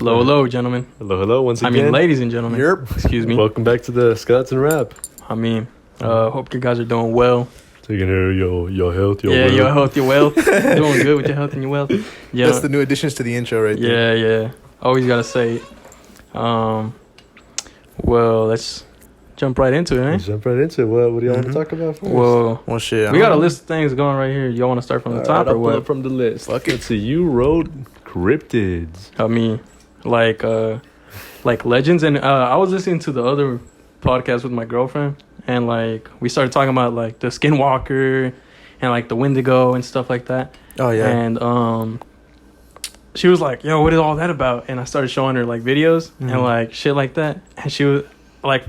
Hello, hello, gentlemen. Hello, once again. I mean, ladies and gentlemen. Yep. Excuse me. Welcome back to the Scots and Rap. I mean, hope you guys are doing well. So you can hear your health, your yeah, wealth. your health, your wealth. Doing good with your health and your wealth. Yeah. That's the new additions to the intro right there. Yeah. Always gotta say it. Well, let's jump right into it, eh? Let's jump right into it. What do y'all want to talk about first? Well, shit. we got a list of things going right here. Y'all want to start from the top or I'll what? pull up from the list. Fuck it. Let's see. You wrote cryptids. I mean, like legends, and I was listening to the other podcast with my girlfriend, and like we started talking about like the Skinwalker and like the Wendigo and stuff like that. Oh yeah. And she was like, "Yo, what is all that about?" And I started showing her like videos and like shit like that, and she was like,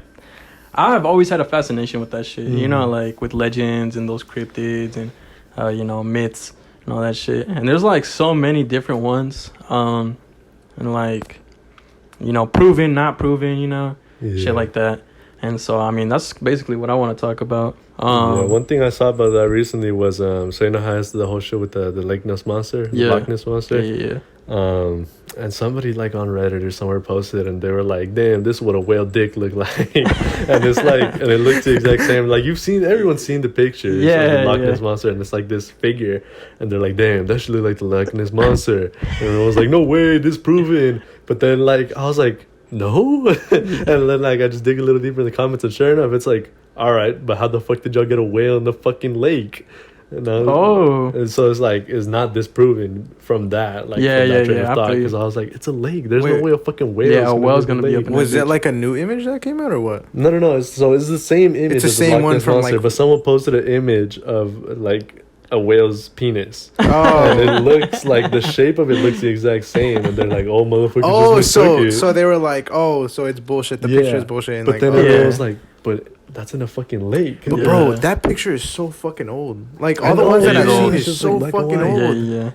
"I've always had a fascination with that shit, you know, like with legends and those cryptids and you know, myths and all that shit. And there's like so many different ones, and like, you know, proven, not proven, you know, shit like that." And so, I mean, that's basically what I want to talk about. One thing I saw about that recently was, so you know how it's the whole shit with the Lake Ness monster, the Loch Ness monster. Yeah. And somebody like on Reddit or somewhere posted, and they were like, "Damn, this is what a whale dick looked like," and it's like, and it looks the exact same. Like everyone's seen the pictures of the Loch Ness monster, and it's like this figure, and they're like, "Damn, that should look like the Loch Ness monster," and everyone's like, "No way, disproven." But then like I was like, "No," and then like I just dig a little deeper in the comments, and sure enough, it's like, all right, but how the fuck did y'all get a whale in the fucking lake? And so it's like, it's not disproven from that, like from that train of thought, because I was like, it's a lake. There's no way a fucking whale. Yeah, a whale's gonna be up in Was that like a new image that came out or what? No. It's the same image. It's the as same the one Ness from monster, like. but someone posted an image of like a whale's penis. Oh. And it looks like the shape of it looks the exact same, and they're like, "Oh, motherfucker!" Oh, just mistook it. so they were like, "Oh, so it's bullshit. The picture is bullshit." And but like, then everyone was like, "But that's in a fucking lake." But bro, that picture is so fucking old. Like all the ones that I've seen is so like fucking old. Yeah.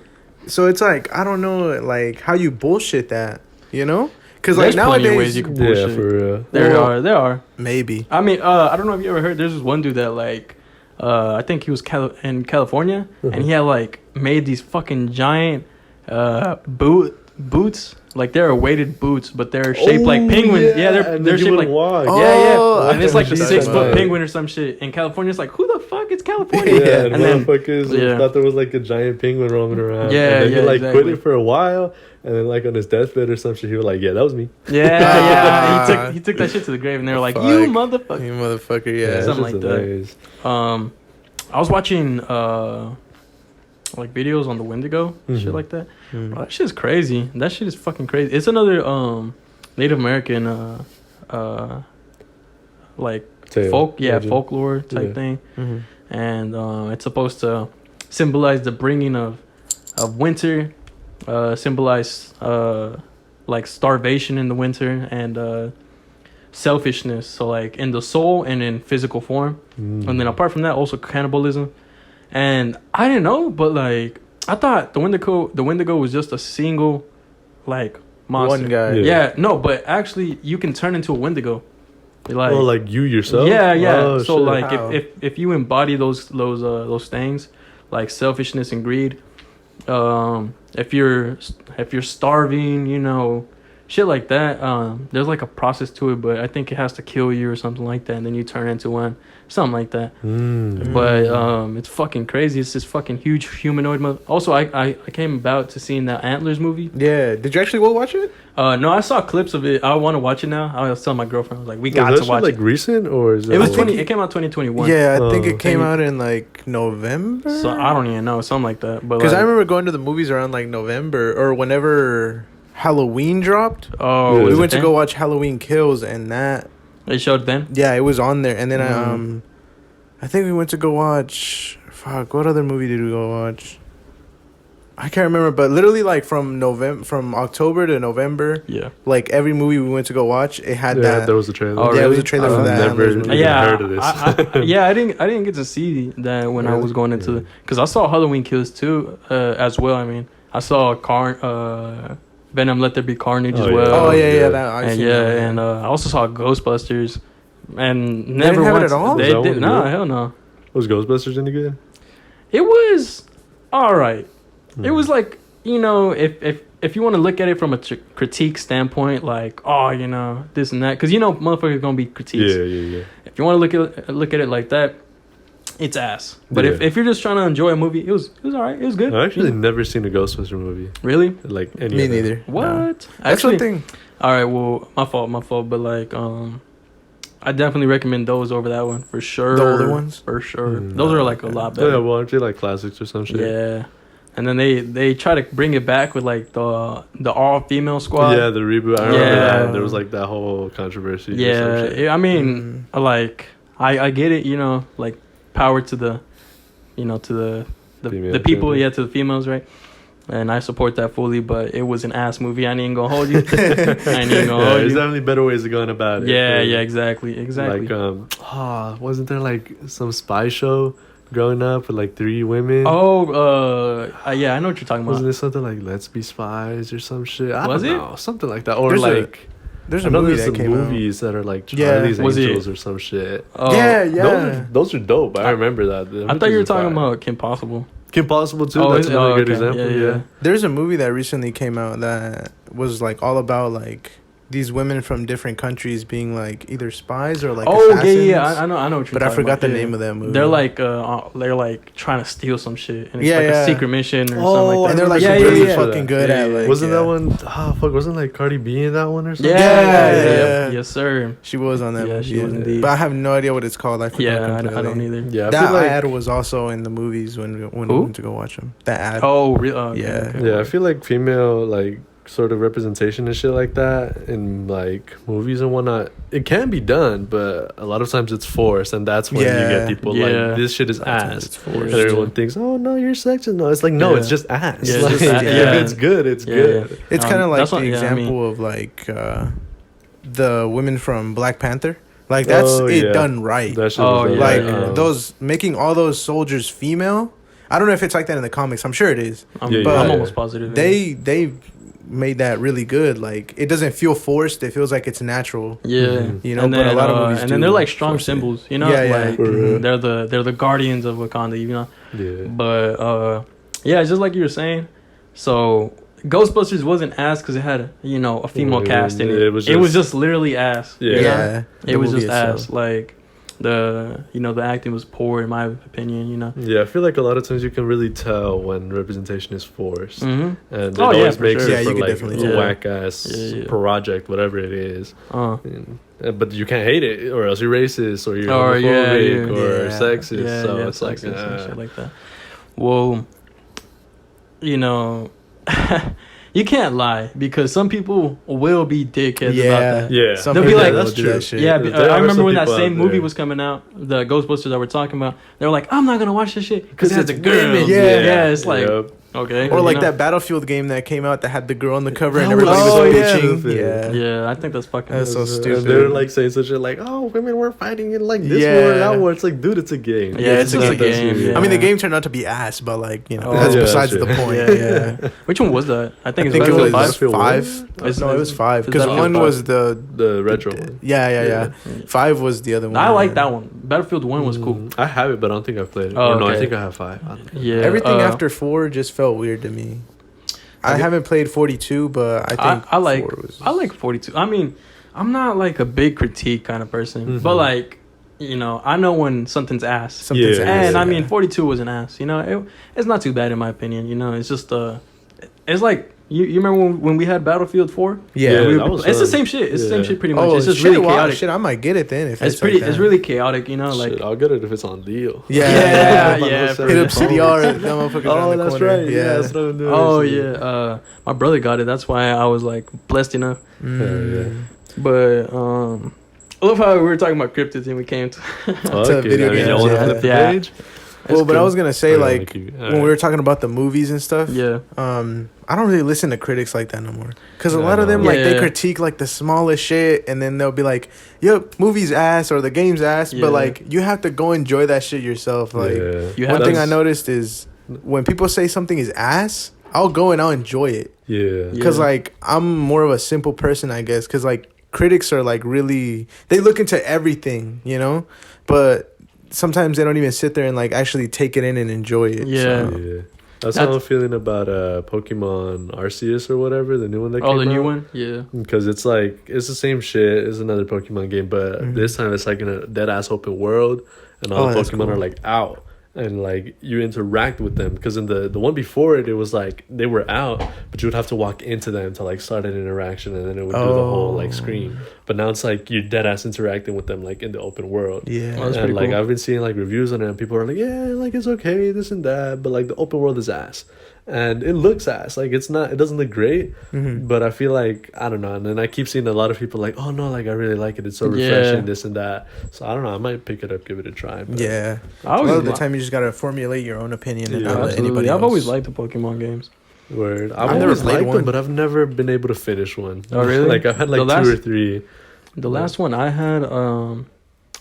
So it's like, I don't know, like how you bullshit that, you know? Because like There's plenty of nowadays, ways you can bullshit. Yeah, for real. There are. maybe. I mean, I don't know if you ever heard. There's this one dude that like, I think he was in California, and he had like made these fucking giant boots. Like they're weighted boots, but they're shaped like penguins. Yeah, they're shaped like and it's like the 6-foot penguin or some shit. In California, it's like, who the fuck is California? And then motherfuckers thought there was like a giant penguin roaming around. Yeah, and then he like exactly. quit it for a while, and then like on his deathbed or some shit, he was like, "Yeah, that was me." Yeah. He took that shit to the grave, and they were like, "You motherfucker." You motherfucker, yeah. Something like that. I was watching like videos on the Wendigo, shit like that. Bro, that shit's crazy. That shit is fucking crazy. It's another Native American like folklore type thing, and it's supposed to symbolize the bringing of winter, symbolize like starvation in the winter and selfishness. So like in the soul and in physical form, and then apart from that, also cannibalism. And I didn't know, but like I thought the Wendigo was just a single like monster. One guy. Yeah, no, but actually you can turn into a Wendigo. Like, like you yourself? Yeah. Oh, so shit. like if you embody those things, like selfishness and greed, if you're starving, you know, shit like that, there's like a process to it, but I think it has to kill you or something like that, and then you turn into one. Something like that. But it's fucking crazy. It's this fucking huge humanoid. Also, I came about to seeing that Antlers movie. Yeah. Did you actually go watch it? No, I saw clips of it. I want to watch it now. I was telling my girlfriend, I was like, we got to watch it. Like recent or is it? It was it came out 2021. Yeah, I think it came out in like November. So I don't even know, something like that. But because like, I remember going to the movies around like November or whenever Halloween dropped. Oh, we went to go watch Halloween Kills, and that. They showed then? Yeah, it was on there. And then I think we went to go watch... Fuck, what other movie did we go watch? I can't remember, but literally like from October to November, like every movie we went to go watch, it had that. There was a trailer. Oh, yeah, really? It was a trailer for that. Never even heard of this. I didn't get to see that when I was going into because I saw Halloween Kills too as well. I mean, I saw Venom Let There Be Carnage as well. Oh yeah, that. And I also saw Ghostbusters, and didn't never have once it at all? they did. No, hell no. Was Ghostbusters any good? It was all right. It was like, you know, if if you want to look at it from a critique standpoint, like, oh, you know, this and that, because you know motherfuckers gonna be critiques. Yeah. If you want to look at it like that, it's ass. But if you're just trying to enjoy a movie, it was alright. It was good. I've actually never seen a Ghostbuster movie. Really? Like any. Me neither. What? No. Actually, That's one thing. All right. Well, my fault. But like, I definitely recommend those over that one for sure. The older ones, for sure. Those are like a lot better. Yeah, well, aren't they like classics or some shit? Yeah. And then they try to bring it back with like the all female squad. Yeah, the reboot. I remember that. There was like that whole controversy. Yeah, I mean, like I get it. You know, like power to the, you know, to the people. Yeah, to the females, right? And I support that fully. But it was an ass movie. I ain't gonna hold you. There's definitely better ways of going about it. Yeah, exactly. Like wasn't there like some spy show growing up with like 3 women? Yeah, I know what you're talking about. Wasn't it something like Let's Be Spies or some shit? I don't know, something like that. Or there's a movie that came movies that are like Charlie's Angels or some shit. Those are dope. I remember that. I thought you were talking about Kim Possible. Kim Possible too. That's another good example. Yeah. There's a movie that recently came out that was like all about like these women from different countries being like either spies or like assassins. I know what you're talking about. But I forgot the name of that movie. They're like trying to steal some shit, and it's like a secret mission or something like that. And they're like really fucking good at like. Wasn't that one? Wasn't like Cardi B in that one or something? Yeah. Yes, sir. She was on that movie. She was indeed. But I have no idea what it's called. I forgot I don't either. Yeah, that ad was also in the movies when we went to go watch them. That ad. Oh, really? Yeah, I feel like female like sort of representation and shit like that in like movies and whatnot, it can be done, but a lot of times it's forced, and that's when you get people like, this shit is ass, and everyone thinks, oh no, you're sexist. No, it's like, no, it's just ass. If it's good, it's good. It's kind of like the example of like the women from Black Panther. Like that's done right. Those making all those soldiers female. I don't know if it's like that in the comics. I'm sure it is. But I'm almost positive. They made that really good. Like it doesn't feel forced. It feels like it's natural. Yeah, you know. But a lot of movies and then they're like strong symbols. You know, they're the guardians of Wakanda. You know. Yeah. But it's just like you were saying. So Ghostbusters wasn't ass because it had a female cast in it. It was just literally ass. Yeah. It was just ass. Like the acting was poor in my opinion. Yeah, I feel like a lot of times you can really tell when representation is forced, and it always makes it for like a whack ass project, whatever it is. But you can't hate it, or else you're racist, or you're homophobic, or sexist. So it's like shit like that. Well, you can't lie, because some people will be dickheads about that. Yeah, they'll be like, that's true. Yeah, I remember when that same movie was coming out, the Ghostbusters that we're talking about. They were like, I'm not gonna watch this shit because it has a girl. Yeah, it's like okay. Or like that Battlefield game that came out that had the girl on the cover and everybody was bitching. Yeah, I think that's fucking. That's so stupid. They're like saying such shit like, oh, women were fighting in like this war and that war. It's like, dude, it's a game. Yeah, it's a game. Yeah. I mean, the game turned out to be ass, but like that's besides the point. Yeah. Which one was that? I think it was 5. No, it was 5 because 1 was the retro one. Yeah. 5 was the other one. I like that one. Battlefield 1 was cool. I have it, but I don't think I've played it. No, I think I have 5. Yeah. Everything after 4 just felt weird to me. I haven't played 42, but I think I like 42. I mean, I'm not like a big critique kind of person, but like, I know when something's ass. I mean, 42 was an ass. It's not too bad in my opinion. It's just it's like you remember when we had Battlefield 4? It's the same shit. It's the same shit pretty much. It's just really chaotic. I might get it then if it's pretty. It's really chaotic. Like I'll get it if it's on deal. Yeah. Hit up CDR. That's right. Yeah, that's what I'm doing. Oh yeah. My brother got it. That's why I was like blessed enough. But I love how we were talking about cryptids and we came to video games. Yeah. Well, but I was gonna say like when we were talking about the movies and stuff. Yeah. I don't really listen to critics like that no more, because a lot of them like they critique like the smallest shit, and then they'll be like, "Yep, movie's ass" or "the game's ass," but like you have to go enjoy that shit yourself. Like one thing I noticed is when people say something is ass, I'll go and I'll enjoy it. Because like I'm more of a simple person, I guess. Because like critics are like really, they look into everything, but sometimes they don't even sit there and like actually take it in and enjoy it. That's how I'm feeling about Pokemon Arceus or whatever, the new one that came out. Oh, the new one? Yeah. Because it's like, it's the same shit. It's another Pokemon game, but this time it's like in a dead-ass open world, and all the Pokemon are like out. And like you interact with them, because in the one before it was like they were out, but you would have to walk into them to like start an interaction, and then it would do the whole like screen. But now it's like you're dead ass interacting with them like in the open world. Yeah, and like cool. I've been seeing like reviews on it, and people are like, yeah, like it's okay, this and that, but like the open world is ass. And it looks ass. Like it doesn't look great, but I feel like, I don't know. And then I keep seeing a lot of people like, oh no, like I really like it. It's so refreshing, this and that. So I don't know. I might pick it up, give it a try. But yeah. A lot of the time you just gotta formulate your own opinion and not let anybody else. I've always liked the Pokemon games. Word. I've always liked them, but I've never been able to finish one. Oh really? Like I've had like 2 or 3. The last one I had,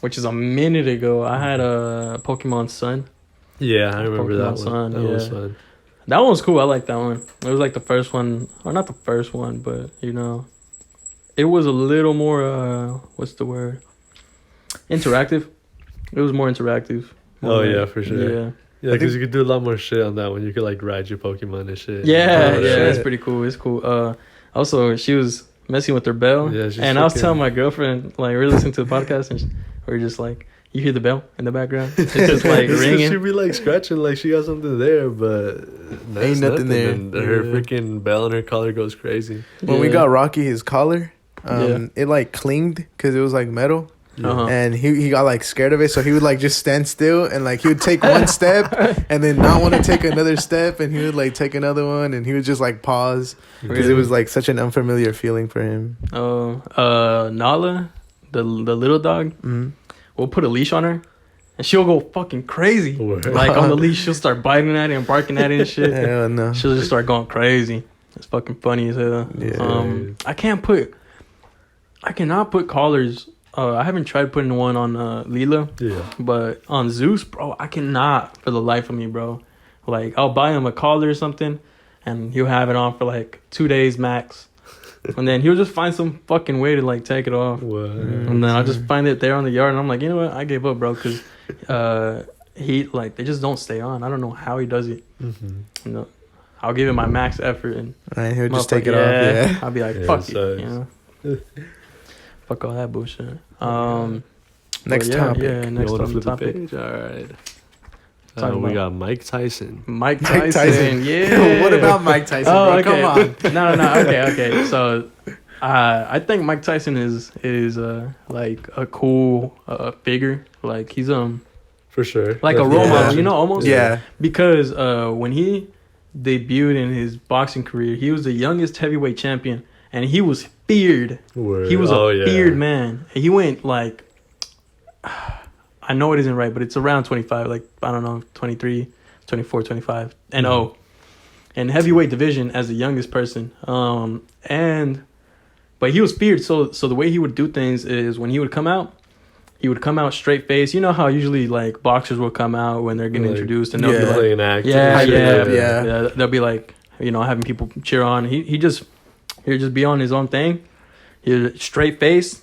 which is a minute ago, I had a Pokemon Sun. Yeah, I remember that one. That was fun. That one was cool. I like that one. It was like the first one, or not the first one, but you know, it was a little more. What's the word? Interactive. It was more interactive. Oh yeah, for sure. Yeah, because you could do a lot more shit on that one. You could like ride your Pokemon and shit. Yeah, it's pretty cool. It's cool. Also, she was messing with her bell, and I was telling my girlfriend, like, we're listening to the podcast, and we're just like, you hear the bell in the background? It's just like ringing. She'd be like scratching, like she got something there, but ain't nothing there. And her freaking bell and her collar goes crazy. When we got Rocky his collar, it like clinged because it was like metal. And he got like scared of it, so he would like just stand still, and like he would take one step and then not want to take another step, and he would like take another one, and he would just like pause because it was like such an unfamiliar feeling for him. Nala, the little dog, we'll put a leash on her, and she'll go fucking crazy. Like on the leash, she'll start biting at it and barking at it and shit. Hell no. She'll just start going crazy. It's fucking funny as hell. Yeah. I cannot put collars. I haven't tried putting one on Leela. Yeah. But on Zeus, bro, I cannot for the life of me, bro. Like, I'll buy him a collar or something, and he'll have it on for like 2 days max. And then he'll just find some fucking way to like take it off. And then I'll just find it there on the yard, and I'm like, you know what? I gave up, bro, because they just don't stay on. I don't know how he does it. You know, I'll give it my max effort, and he'll just take it off. Yeah. I'll be like, fuck it, you know. Fuck all that bullshit. Next topic. Yeah, next topic. All right. We got Mike Tyson. Mike Tyson. Yeah. What about Mike Tyson? Bro? Okay. Come on. No. Okay. So, I think Mike Tyson is like a cool figure. Like he's for sure, like a role model. You know, almost. Yeah. Because when he debuted in his boxing career, he was the youngest heavyweight champion, and he was feared. Word. He was a feared man. He went like, I know it isn't right, but it's around 25, like, I don't know, 23, 24, 25, and in heavyweight division as the youngest person. But he was feared. So the way he would do things is when he would come out straight face. You know how usually like boxers will come out when they're getting introduced, and they'll be like, an act. Yeah. They'll be like, you know, having people cheer on. He'd just be on his own thing. He'd straight face,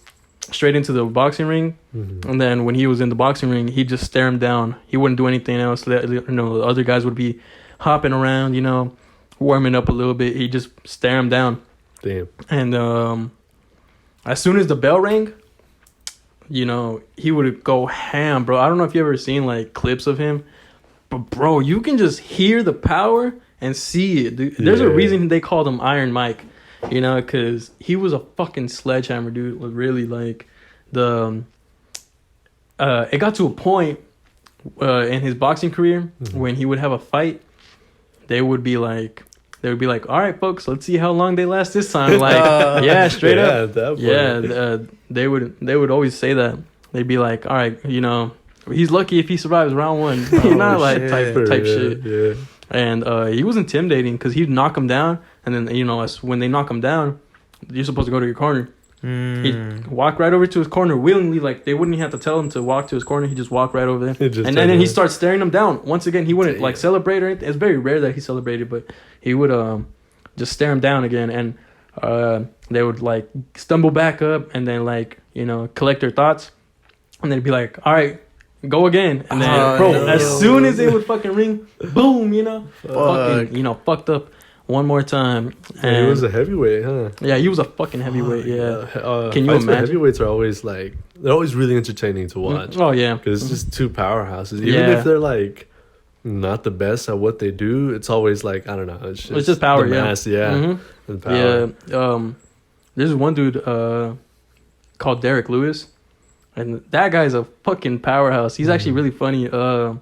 straight into the boxing ring. And then when he was in the boxing ring, he'd just stare him down. He wouldn't do anything else. You know, the other guys would be hopping around, you know, warming up a little bit. He'd just stare him down. Damn. And as soon as the bell rang, you know, he would go ham, bro. I don't know if you ever seen like clips of him, but bro, you can just hear the power and see it, dude. There's a reason they called him Iron Mike, you know, because he was a fucking sledgehammer, dude. Was really like it got to a point in his boxing career when he would have a fight, they would be like, all right, folks, let's see how long they last this time. Like, straight up. They would always say that. They'd be like, all right, you know, he's lucky if he survives round one. You know, like type shit. Yeah. And he was intimidating because he'd knock him down, and then, you know, when they knock him down, you're supposed to go to your corner. He'd walk right over to his corner willingly. Like, they wouldn't have to tell him to walk to his corner. He'd just walk right over there. And then he starts staring him down. Once again, he wouldn't like celebrate or anything. It's very rare that he celebrated, but he would just stare him down again. And they would like stumble back up and then, like, you know, collect their thoughts. And then he'd be like, all right, go again. And then, as soon as it would fucking ring, boom, fucking, fucked up one more time. And he was a heavyweight, huh? Yeah, he was a fucking heavyweight. Yeah. Can you imagine? Heavyweights are always like, they're always really entertaining to watch. Oh yeah, because it's just two powerhouses. Even if they're like not the best at what they do, it's always like, I don't know. It's just power. The mass, the power. Yeah. There's one dude called Derek Lewis, and that guy's a fucking powerhouse. He's actually really funny. I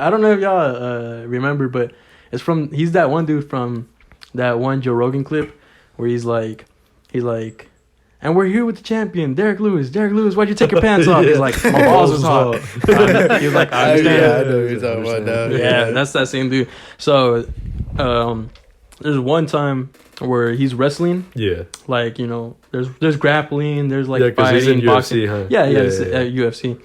don't know if y'all remember, but he's that one dude from that one Joe Rogan clip where he's like, and we're here with the champion, Derek Lewis. Derek Lewis, why'd you take your pants off? He's like, my balls was hot. He was like, I understand. Yeah, I know what you're talking about now. Yeah, that's that same dude. So, there's one time where he's wrestling. Yeah. Like, there's grappling, there's like fighting, he's in boxing. UFC, huh? Yeah, he's at UFC.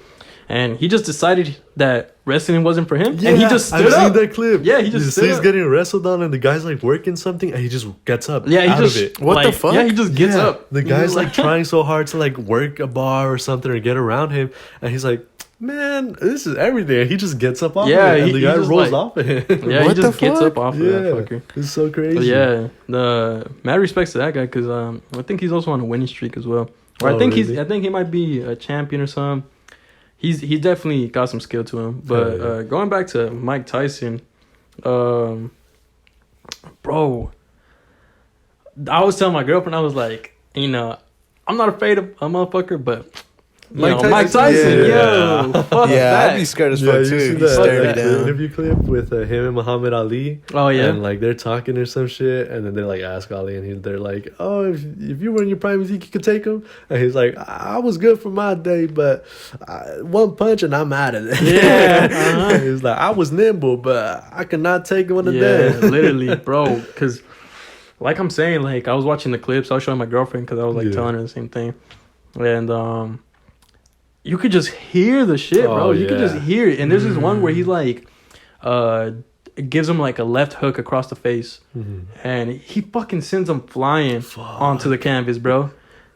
And he just decided that wrestling wasn't for him. Yeah, and he just stood up. I've seen that clip. Yeah, he just stood up. He's getting wrestled on and the guy's like working something and he just gets up out of it. What the fuck? Yeah, he just gets up. The guy's like trying so hard to like work a bar or something or get around him. And he's like, man, this is everything. And he just gets up off of it. And the guy rolls off of him. Yeah, he just gets up off of that fucker. It's so crazy. But yeah, the mad respects to that guy because I think he's also on a winning streak as well. Or I think he might be a champion or something. He definitely got some skill to him. But going back to Mike Tyson, bro, I was telling my girlfriend, I was like, I'm not afraid of a motherfucker, but Mike Tyson, fuck that. I'd be scared as fuck too. You see that interview clip with him and Muhammad Ali? Oh yeah, and like they're talking or some shit, and then they like ask Ali, and they're like, "Oh, if you were in your prime, you think you could take him?" And he's like, "I was good for my day, but one punch and I'm out of there." Yeah, he's like, "I was nimble, but I could not take one a day." Literally, bro. Because like I'm saying, like I was watching the clips, I was showing my girlfriend because I was like telling her the same thing, and you could just hear the shit, bro. You could just hear it. And there's this one where he like gives him like a left hook across the face, and he fucking sends him flying onto the canvas, bro.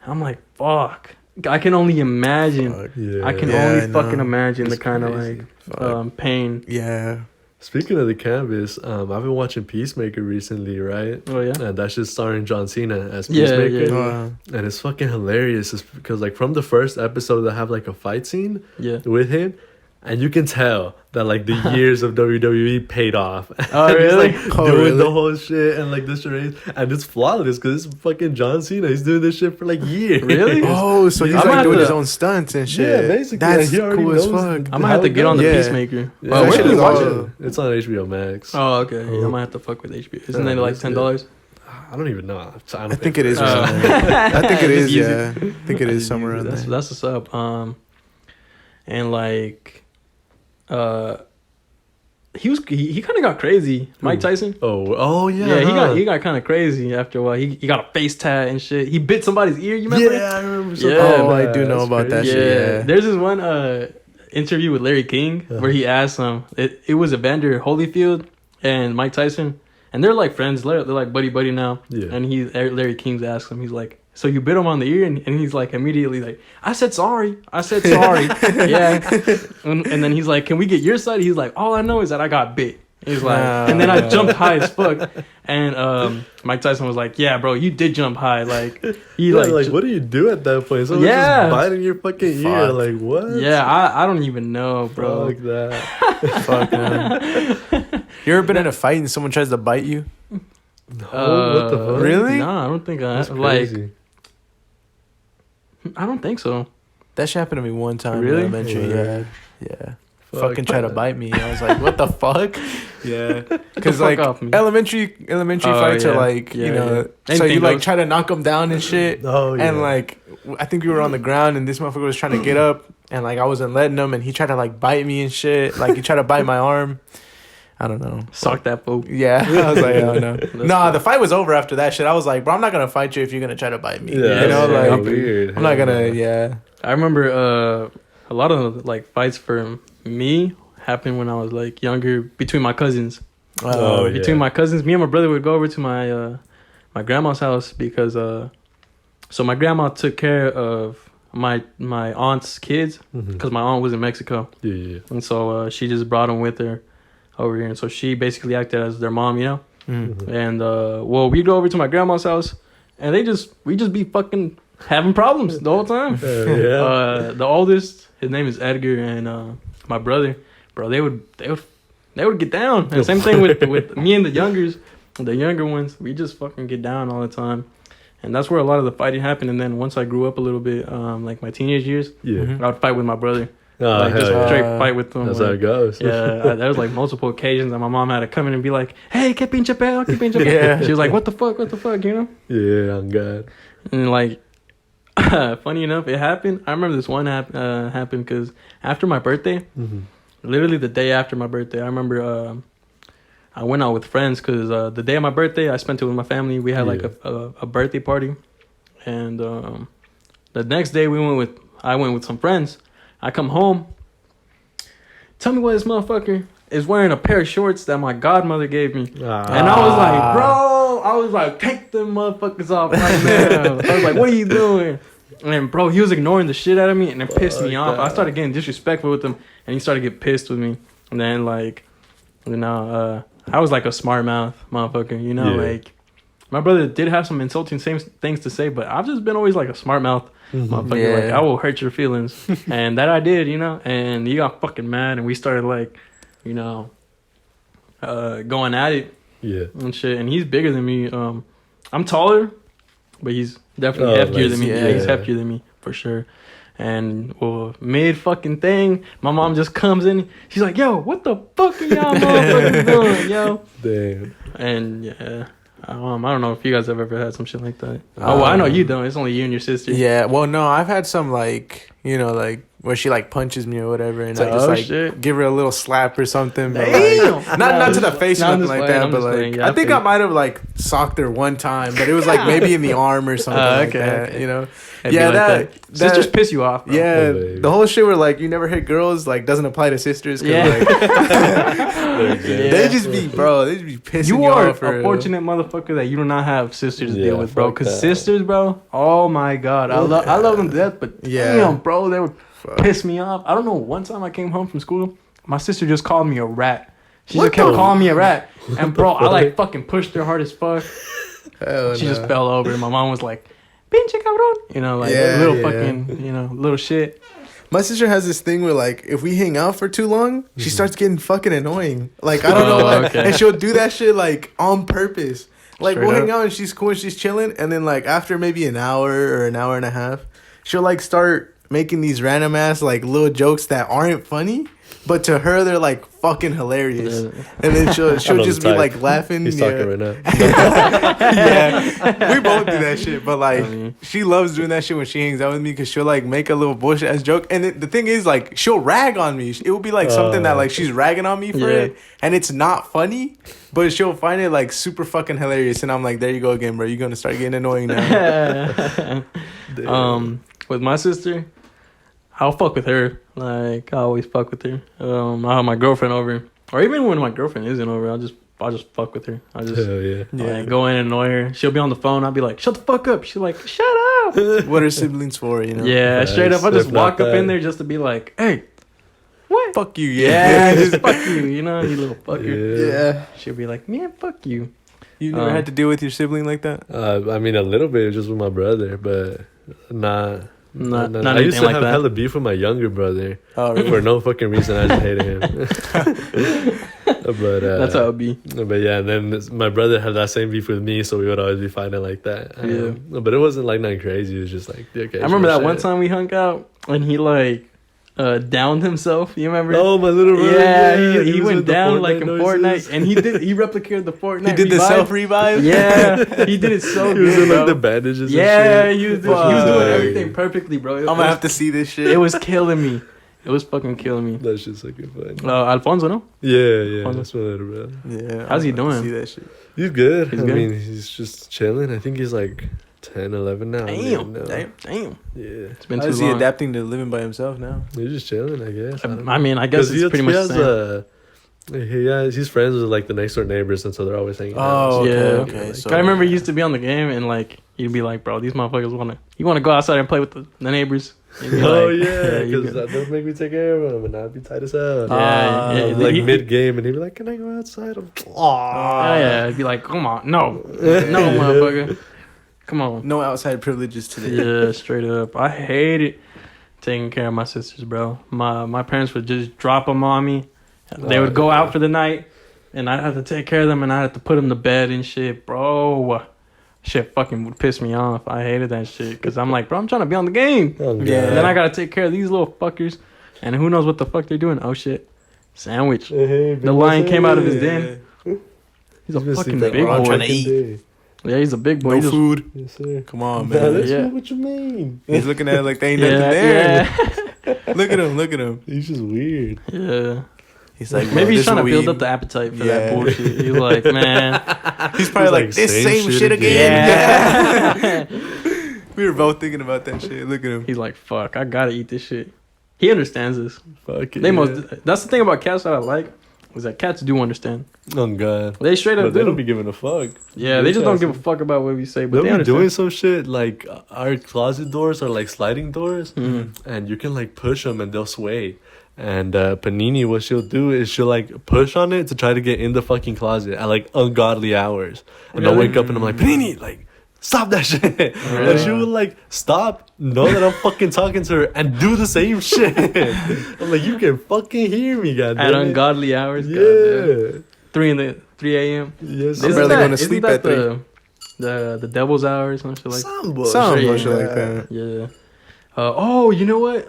I'm like, fuck. I can only imagine. I can only fucking imagine the kind of like pain. Yeah. Speaking of the canvas, I've been watching Peacemaker recently, right? Oh yeah, and that's just starring John Cena as Peacemaker. Yeah. And it's fucking hilarious, because like from the first episode, they have like a fight scene with him, and you can tell that like the years of WWE paid off. Oh really? He's like doing the whole shit and like the charades, and it's flawless because it's fucking John Cena. He's doing this shit for like years. Really? Oh, so he's like doing his own stunts and shit. Yeah, basically. That's cool as fuck. I might have to get on the Peacemaker. Where should we watch it? It's on HBO Max. Oh, okay. I might have to fuck with HBO. Isn't it like $10? I don't even know. I think it is. I think it is. Yeah, I think it is somewhere around there. That's what's up. And like, he kind of got crazy. Mike Tyson. Oh yeah. Yeah, he got kind of crazy after a while. He got a face tat and shit. He bit somebody's ear. You remember? Yeah, I remember. I do know about that shit. Yeah. There's this one interview with Larry King where he asked him. It was Evander Holyfield and Mike Tyson, and they're like friends. They're like buddy now. Yeah. And Larry King's asked him. He's like, "So you bit him on the ear?" And he's like immediately like, I said sorry. Yeah. And then he's like, "Can we get your side?" He's like, "All I know is that I got bit." He's like, and then I jumped high as fuck. And Mike Tyson was like, "Yeah, bro, you did jump high." Like he like what do you do at that point? Someone's just biting your fucking ear. Like what? Yeah, I don't even know, bro. Fuck that. Fuck man. You ever been in a fight and someone tries to bite you? No, what the fuck? Really? No, I don't think That's crazy. I don't think so. That shit happened to me one time. Really? In elementary. Yeah. Fucking try to bite me. I was like, what the fuck? Yeah. Because like elementary fights are like, so you like try to knock them down and shit. Oh yeah. And like, I think we were on the ground and this motherfucker was trying to get up and like I wasn't letting him and he tried to like bite me and shit. Like he tried to bite my arm. I don't know. Sock that fool. Yeah. I was like, oh no. Nah, the fight was over after that shit. I was like, bro, I'm not gonna fight you if you're gonna try to bite me. Yeah, like weird. I'm not gonna. I remember a lot of like fights for me happened when I was like younger between my cousins. Between my cousins, me and my brother would go over to my grandma's house because so my grandma took care of my aunt's kids, because my aunt was in Mexico. Yeah. And so she just brought them with her over here, and so she basically acted as their mom, you know. And well, we'd go over to my grandma's house, and we just be fucking having problems the whole time. The oldest, his name is Edgar, and my brother, bro, they would get down. And same thing with me and the younger ones. We just fucking get down all the time. And that's where a lot of the fighting happened. And then once I grew up a little bit, like my teenage years, I would fight with my brother. Straight fight with them. That's how it goes. Yeah, there was like multiple occasions that my mom had to come in and be like, "Hey, que pinche pedo, que pinche pedo." She was like, "What the fuck, you know?" Yeah, I'm God. And like, funny enough, it happened. I remember this one happened because after my birthday, literally the day after my birthday, I remember I went out with friends because the day of my birthday, I spent it with my family. We had like a birthday party, and the next day I went with some friends. I come home. Tell me why this motherfucker is wearing a pair of shorts that my godmother gave me. And I was like, take them motherfuckers off right now. I was like, what are you doing? And bro, he was ignoring the shit out of me, and it pissed me off. I started getting disrespectful with him, and he started to get pissed with me. And then like, you know, I was like a smart mouth motherfucker, you know, like my brother did have some insulting things to say, but I've just been always like a smart mouth motherfucker. Like I will hurt your feelings, and that I did, you know. And he got fucking mad, and we started like, you know, going at it, and shit. And he's bigger than me. I'm taller, but he's definitely heftier than me. Yeah, he's heftier than me for sure. And well, mid fucking thing, my mom just comes in. She's like, "Yo, what the fuck are y'all motherfuckers doing, yo?" Damn. And yeah, I don't know if you guys have ever had some shit like that. Well, I know you don't. It's only you and your sister. Yeah. Well, no, I've had some like, you know, like where she like punches me or whatever, and I just like give her a little slap or something. But like, not to the face or nothing like that, but like I think I might have like socked her one time, but it was like maybe in the arm or something like that, you know. Yeah, that sisters piss you off, bro. Yeah, the whole shit where like you never hit girls like doesn't apply to sisters. Like, they just be pissing you off. You are a fortunate motherfucker that you do not have sisters to deal with, bro. Because sisters, bro, oh my god, I love them to death, but damn, bro, they would piss me off. I don't know. One time I came home from school, my sister just called me a rat. She just kept calling me a rat, and bro, I like fucking pushed her hard as fuck. She just fell over, and my mom was like, "Pinche cabrón," you know, like little fucking, you know, little shit. My sister has this thing where like if we hang out for too long, she starts getting fucking annoying. Like I don't know why, and she'll do that shit like on purpose. Like we'll hang out and she's cool and she's chilling, and then like after maybe an hour or an hour and a half, she'll like start making these random ass like little jokes that aren't funny, but to her they're like fucking hilarious. And then she'll just be like laughing. He's talking right now. We both do that shit, but like she loves doing that shit when she hangs out with me because she'll like make a little bullshit ass joke, and the thing is like she'll rag on me. It will be like something that like she's ragging on me for it, and it's not funny, but she'll find it like super fucking hilarious, and I'm like, there you go again, bro. You're gonna start getting annoying now. With my sister, I'll fuck with her. Like I always fuck with her. I'll have my girlfriend over, or even when my girlfriend isn't over, I'll just fuck with her. I just like, go in and annoy her. She'll be on the phone. I'll be like, "Shut the fuck up." She's like, "Shut up." What are siblings for? You know? Yeah, straight up. I just walk up in there just to be like, "Hey, what? Fuck you." Yeah, just fuck you. You know, you little fucker. Yeah. She'll be like, "Man, fuck you." You never had to deal with your sibling like that? I mean, a little bit just with my brother, but not I used to like have that. hella beef with my younger brother. Oh, really? For no fucking reason. I just hated him. But that's how it be. But yeah, and then my brother had that same beef with me, so we would always be fighting like that. But it wasn't like nothing crazy. It was just like the occasional I remember that shit. one time we hung out and he like downed himself. You remember? Oh, my little brother. Yeah, he went down like in Fortnite, and he replicated the Fortnite. He did the self revive. Yeah, he did it so He good. was in bro. like the bandages. And Yeah, shit. he was doing everything perfectly, bro. I'm gonna have to see this shit. It was killing me. It was fucking killing me. That shit's fucking fun. Alfonso, no? Yeah, that's my little brother. Yeah. How's he doing? See that shit. He's good. He's I good? mean, he's just chilling. I think he's like 10, 11 now. Damn. Yeah. It's been How too is he long. adapting to living by himself now? He's just chilling, I guess. I mean, I guess it's pretty much the same. He's friends with like the next door neighbors, and so they're always hanging out. Oh, Yeah. okay. So I remember he used to be on the game, and like You'd be like, bro, these motherfuckers wanna go outside and play with the neighbors. Oh like, yeah, because that does make me take care of him, and I'd be tight as hell. Like mid game, and he'd be like, "Can I go outside?" Yeah, I'd be like, "Come on, no, motherfucker, come on." No outside privileges today. Yeah, straight up. I hated taking care of my sisters, bro. My parents would just drop them on me. They would go out for the night, and I'd have to take care of them, and I'd have to put them to bed and shit, bro. Shit fucking would piss me off. I hated that shit because I'm like, bro, I'm trying to be on the game. Oh, and then I gotta take care of these little fuckers, and who knows what the fuck they're doing? Oh shit, sandwich. Hey, the lion came out of his den. He's a fucking big boy. Trying to eat. Yeah, he's a big boy. No food. Yes, sir. Come on, man. That's what you mean. He's looking at it like they ain't nothing there. Yeah. Look at him. He's just weird. Yeah. He's like, maybe he's trying to build up the appetite for that bullshit. He's like, man. He's probably like, this same shit again. Yeah. We were both thinking about that shit. Look at him. He's like, fuck, I gotta eat this shit. He understands this. Fuck it. That's the thing about cats that I like, is that cats do understand. Oh god. They straight up but they don't be giving a fuck. Yeah, they just don't give a fuck about what we say. But they'll they be doing some shit like our closet doors are like sliding doors, and you can like push them and they'll sway. And Panini, what she'll do is she'll like push on it to try to get in the fucking closet at like ungodly hours. And I'll wake up and I'm like, Panini, like, stop that shit. Really? And she will like stop, know that I'm fucking talking to her, and do the same shit. I'm like, you can fucking hear me, goddamn. At ungodly hours. Yeah. 3 a.m. Yes. I'm barely going to sleep at 3. The devil's hours, some shit like some bullshit like that. Yeah. Oh, you know what?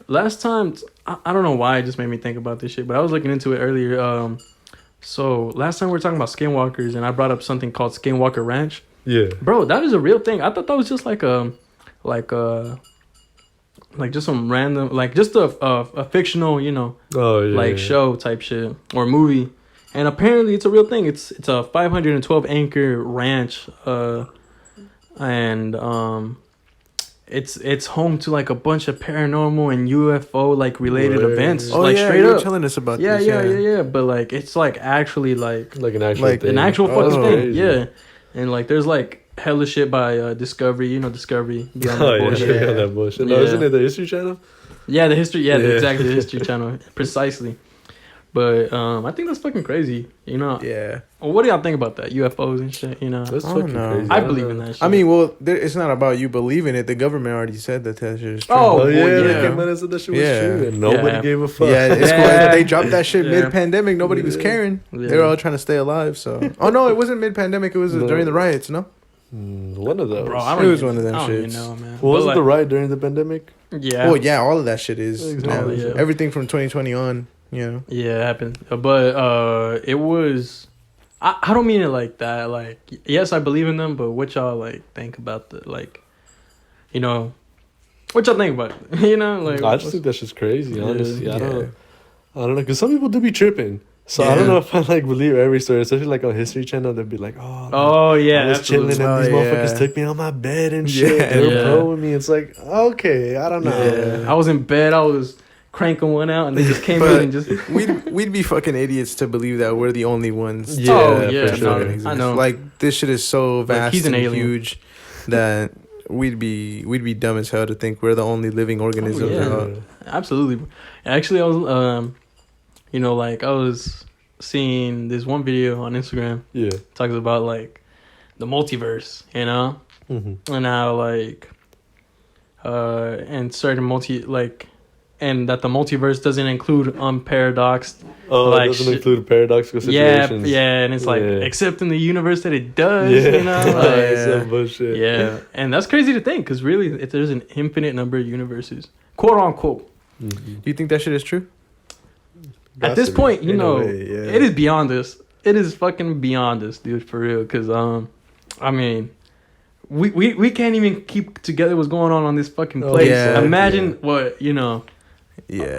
Last time, I don't know why it just made me think about this shit, but I was looking into it earlier. So last time we were talking about skinwalkers, and I brought up something called Skinwalker Ranch. Yeah, bro, that is a real thing. I thought that was just like just some random, like just a fictional, like show type shit or movie. And apparently it's a real thing. It's a 512 acre ranch, and it's home to like a bunch of paranormal and UFO like related events. Oh, like yeah, straight you were up telling us about this. this. Yeah. But like it's like actually like an actual like thing. An actual fucking thing. Crazy. Yeah. And like there's like hella shit by Discovery. Discovery. That bullshit. Yeah. No, isn't it the History Channel? Yeah, the History. Yeah, exactly, the History Channel. Precisely. But I think that's fucking crazy. Yeah. Well, what do y'all think about that? UFOs and shit. That's fucking crazy. I believe in that shit. I mean, well, it's not about you believing it. The government already said that shit is true. Oh, they came out and said that shit was true, and nobody gave a fuck. Yeah, it's cool. They dropped that shit mid-pandemic. Nobody was caring. They were all trying to stay alive. So, oh no, it wasn't mid-pandemic. It was during the riots. No, one of those. Bro, it was one of them shits. I don't even shits. know, man. Well, wasn't the riot during the pandemic? Yeah. Well, yeah, all of that shit is exactly. everything from 2020 on. Yeah, it happened, but it was. I don't mean it like that. Like, yes, I believe in them, but what y'all like think about the like, what y'all think about it? Like I just think that's just crazy. Honestly, I don't know, because some people do be tripping. So I don't know if I like believe every story, especially like on History Channel. They'd be like, I was chilling and these motherfuckers took me on my bed and shit. They were pro with me. It's like, okay, I don't know. Yeah. I was in bed. I was cranking one out, and they just came in and just we'd be fucking idiots to believe that we're the only ones. For sure. I know. Like, this shit is so vast he's an and alien. huge that we'd be dumb as hell to think we're the only living organisms out. Absolutely. Actually, I was I was seeing this one video on Instagram. Yeah, talks about like the multiverse, and how like and certain and that the multiverse doesn't include paradoxed. Oh, it doesn't include paradoxical situations. Yeah, and it's like except in the universe that it does, some bullshit. Yeah, and that's crazy to think because really, if there's an infinite number of universes, quote unquote. Do you think that shit is true? At this point, it is beyond us. It is fucking beyond us, dude, for real. Because I mean, we can't even keep together what's going on this fucking place. Imagine what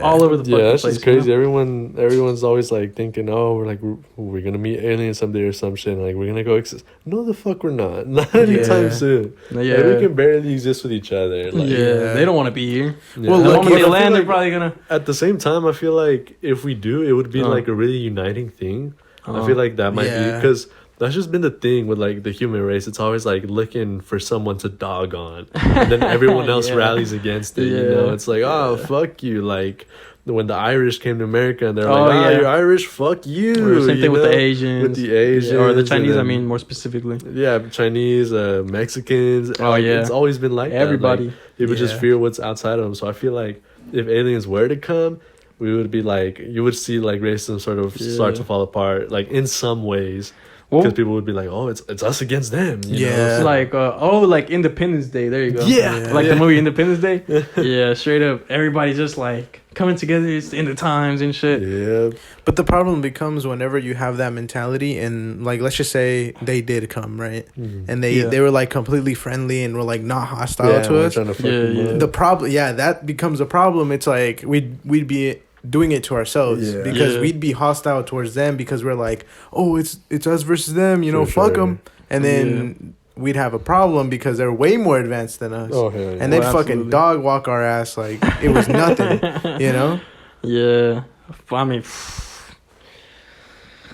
all over the fucking place. That's just crazy. Everyone's always like thinking, we're gonna meet aliens someday or some shit. Like, we're gonna go exist. No, the fuck we're not. Not anytime soon. Yeah, like, we can barely exist with each other. Like, they don't want to be here. Yeah. Well, the moment they land, they're probably gonna. At the same time, I feel like if we do, it would be like a really uniting thing. I feel like that might be because that's just been the thing with like the human race. It's always like looking for someone to dog on, and then everyone else rallies against it. You know, it's like, oh, fuck you. Like when the Irish came to America and they're like, you're Irish, fuck you. Or same thing with the Asians. With the Asians. Or the Chinese, I mean, more specifically. Yeah, Chinese, Mexicans. Oh, like, it's always been like everybody. That. Like, people just fear what's outside of them. So I feel like if aliens were to come, we would be like, you would see like racism sort of start to fall apart, like in some ways. Because people would be like, oh, it's us against them. You know? It's like, like Independence Day. There you go. Yeah. Like the movie Independence Day. Yeah, straight up. Everybody just like coming together. It's the end of times and shit. Yeah. But the problem becomes whenever you have that mentality and like, let's just say they did come, right? Mm-hmm. And they were like completely friendly and were like not hostile to us. The problem, that becomes a problem. It's like we'd be doing it to ourselves because we'd be hostile towards them because we're like, oh, it's us versus them, you know, fuck them. And then we'd have a problem because they're way more advanced than us. Oh, hell yeah. And they'd fucking dog walk our ass like it was nothing, you know? Yeah. I mean,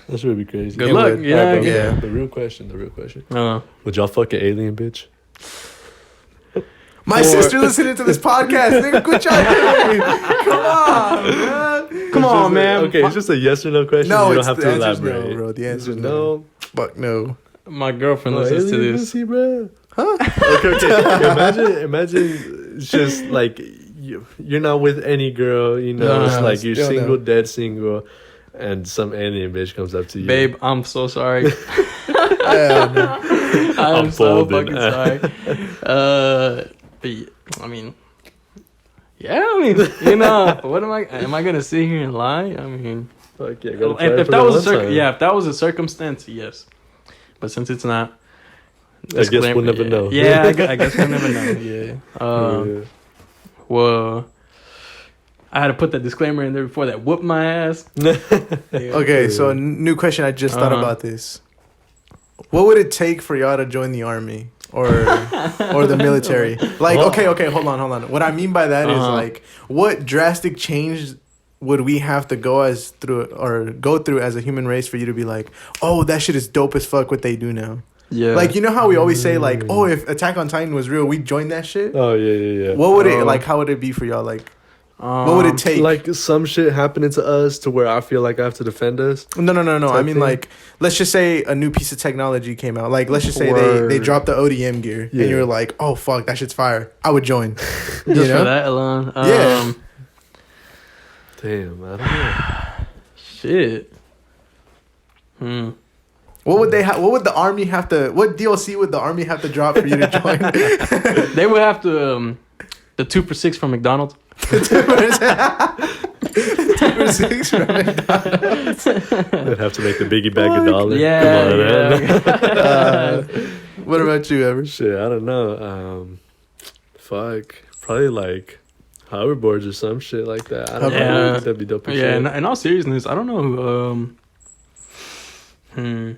that's really crazy. Good luck. The real question. Would y'all fuck an alien bitch? My sister listening to this podcast. Nigga, quit trying. Come on, man. Okay, it's just a yes or no question. No, you don't have to elaborate. No, bro. The answer is no. Fuck no. My girlfriend listens to this. Pussy, bro. Huh? Okay. Imagine just like you're not with any girl. You know, it's like you're single, dead single, and some alien bitch comes up to you. Babe, I'm so sorry. I'm so fucking sorry. I mean, you know, what am I gonna sit here and lie? I mean, fuck yeah, if that was a circumstance, yes, but since it's not, I guess we'll never know. Yeah, I guess we'll never know. Yeah. Well, I had to put that disclaimer in there before that whooped my ass. Okay, so new question. I just thought about this. What would it take for y'all to join the army? Or the military. Like, okay, hold on. What I mean by that is like, what drastic change would we have to go through as a human race for you to be like, oh, that shit is dope as fuck what they do now? Yeah. Like, you know how we always say like, oh, if Attack on Titan was real, we'd join that shit? Oh, yeah. What would it, like, how would it be for y'all? Like, what would it take? Like some shit happening to us to where I feel like I have to defend us? No. I mean, like, let's just say a new piece of technology came out. Like, let's just say they dropped the ODM gear, and you're like, oh fuck, that shit's fire. I would join. Just for that alone. Damn, I don't know. Shit. What would What would the army have to? What DLC would the army have to drop for you to join? They would have to the 2 for $6 from McDonald's. 2 for $6 from McDonald's. They'd have to make the biggie bag $1. Yeah. What about you, Ever? Shit, I don't know. Probably like hoverboards or some shit like that. I don't know. I think that'd be dope. Yeah, in all seriousness, I don't know who.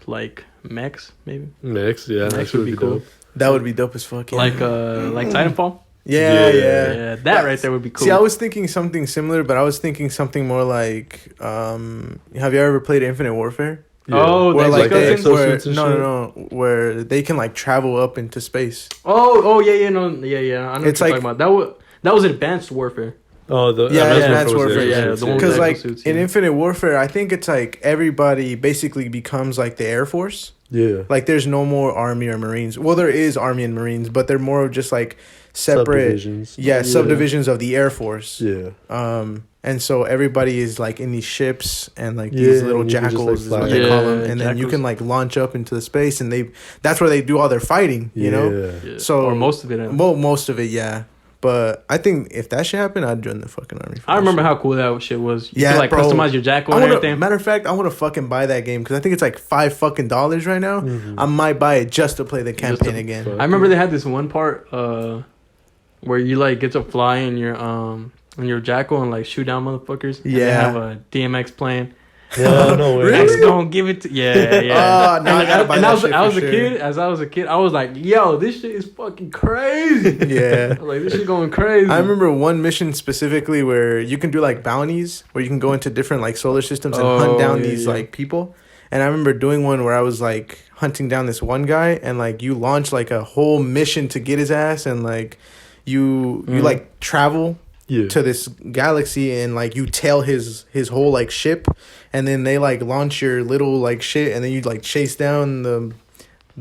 Like mechs, maybe. Mechs, yeah, that would be cool. That would be dope as fuck. Yeah. Like Titanfall. Yeah. That right there would be cool. See, I was thinking something similar, but I was thinking something more like, have you ever played Infinite Warfare? Yeah. Oh, where where they can like travel up into space. Oh, yeah. I know what you're talking about. That was Advanced Warfare. Oh, Advanced Warfare. Yeah, because like suits, in Infinite Warfare, I think it's like everybody basically becomes like the Air Force. Yeah, like there's no more Army or Marines. Well, there is Army and Marines, but they're more of just like separate subdivisions of the Air Force. Yeah. And so everybody is like in these ships and like these little jackals is what they call them, and then you can like launch up into the space, and that's where they do all their fighting. You know. Yeah. So or most of it. Well, most of it, yeah. But I think if that shit happened, I'd join the fucking army. I remember how cool that shit was. You could, like, customize your jackal and everything. Matter of fact, I want to fucking buy that game because I think it's like $5 right now. Mm-hmm. I might buy it just to play the campaign again. I remember they had this one part where you like get to fly in your jackal and like shoot down motherfuckers. Yeah, and they have a DMX playing. Yeah, no way. Really? Don't give it to Oh, no, As I was a kid, I was like, yo, this shit is fucking crazy. Yeah. Like, this shit going crazy. I remember one mission specifically where you can do like bounties where you can go into different like solar systems and hunt down these like people. And I remember doing one where I was like hunting down this one guy, and like you launch like a whole mission to get his ass, and like you like travel to this galaxy, and like you tail his whole like ship, and then they like launch your little like shit, and then you like chase down the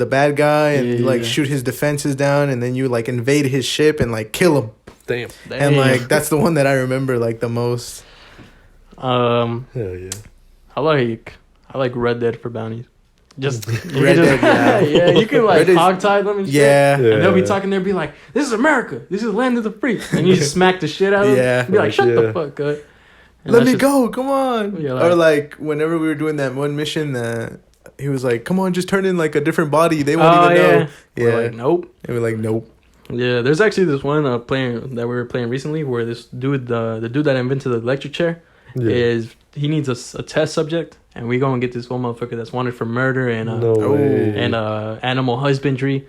bad guy, and you like shoot his defenses down, and then you like invade his ship and like kill him. Damn. And like that's the one that I remember like the most. Hell yeah. I like Red Dead for bounties. Just Red Dead, yeah, you can like hogtie them and shit. Yeah. And they'll be talking there, be like, "This is America. This is land of the free." And you just smack the shit out of them. Yeah. Be like, "Shut the fuck up." Let me go. Come on. Yeah, or like whenever we were doing that one mission that he was like, "Come on, just turn in like a different body. They won't even know." Yeah. We're like, nope. And we're like, nope. Yeah, there's actually this one playing that we were playing recently where this dude, the dude that invented the electric chair, he needs a test subject, and we go and get this one motherfucker that's wanted for murder and animal husbandry.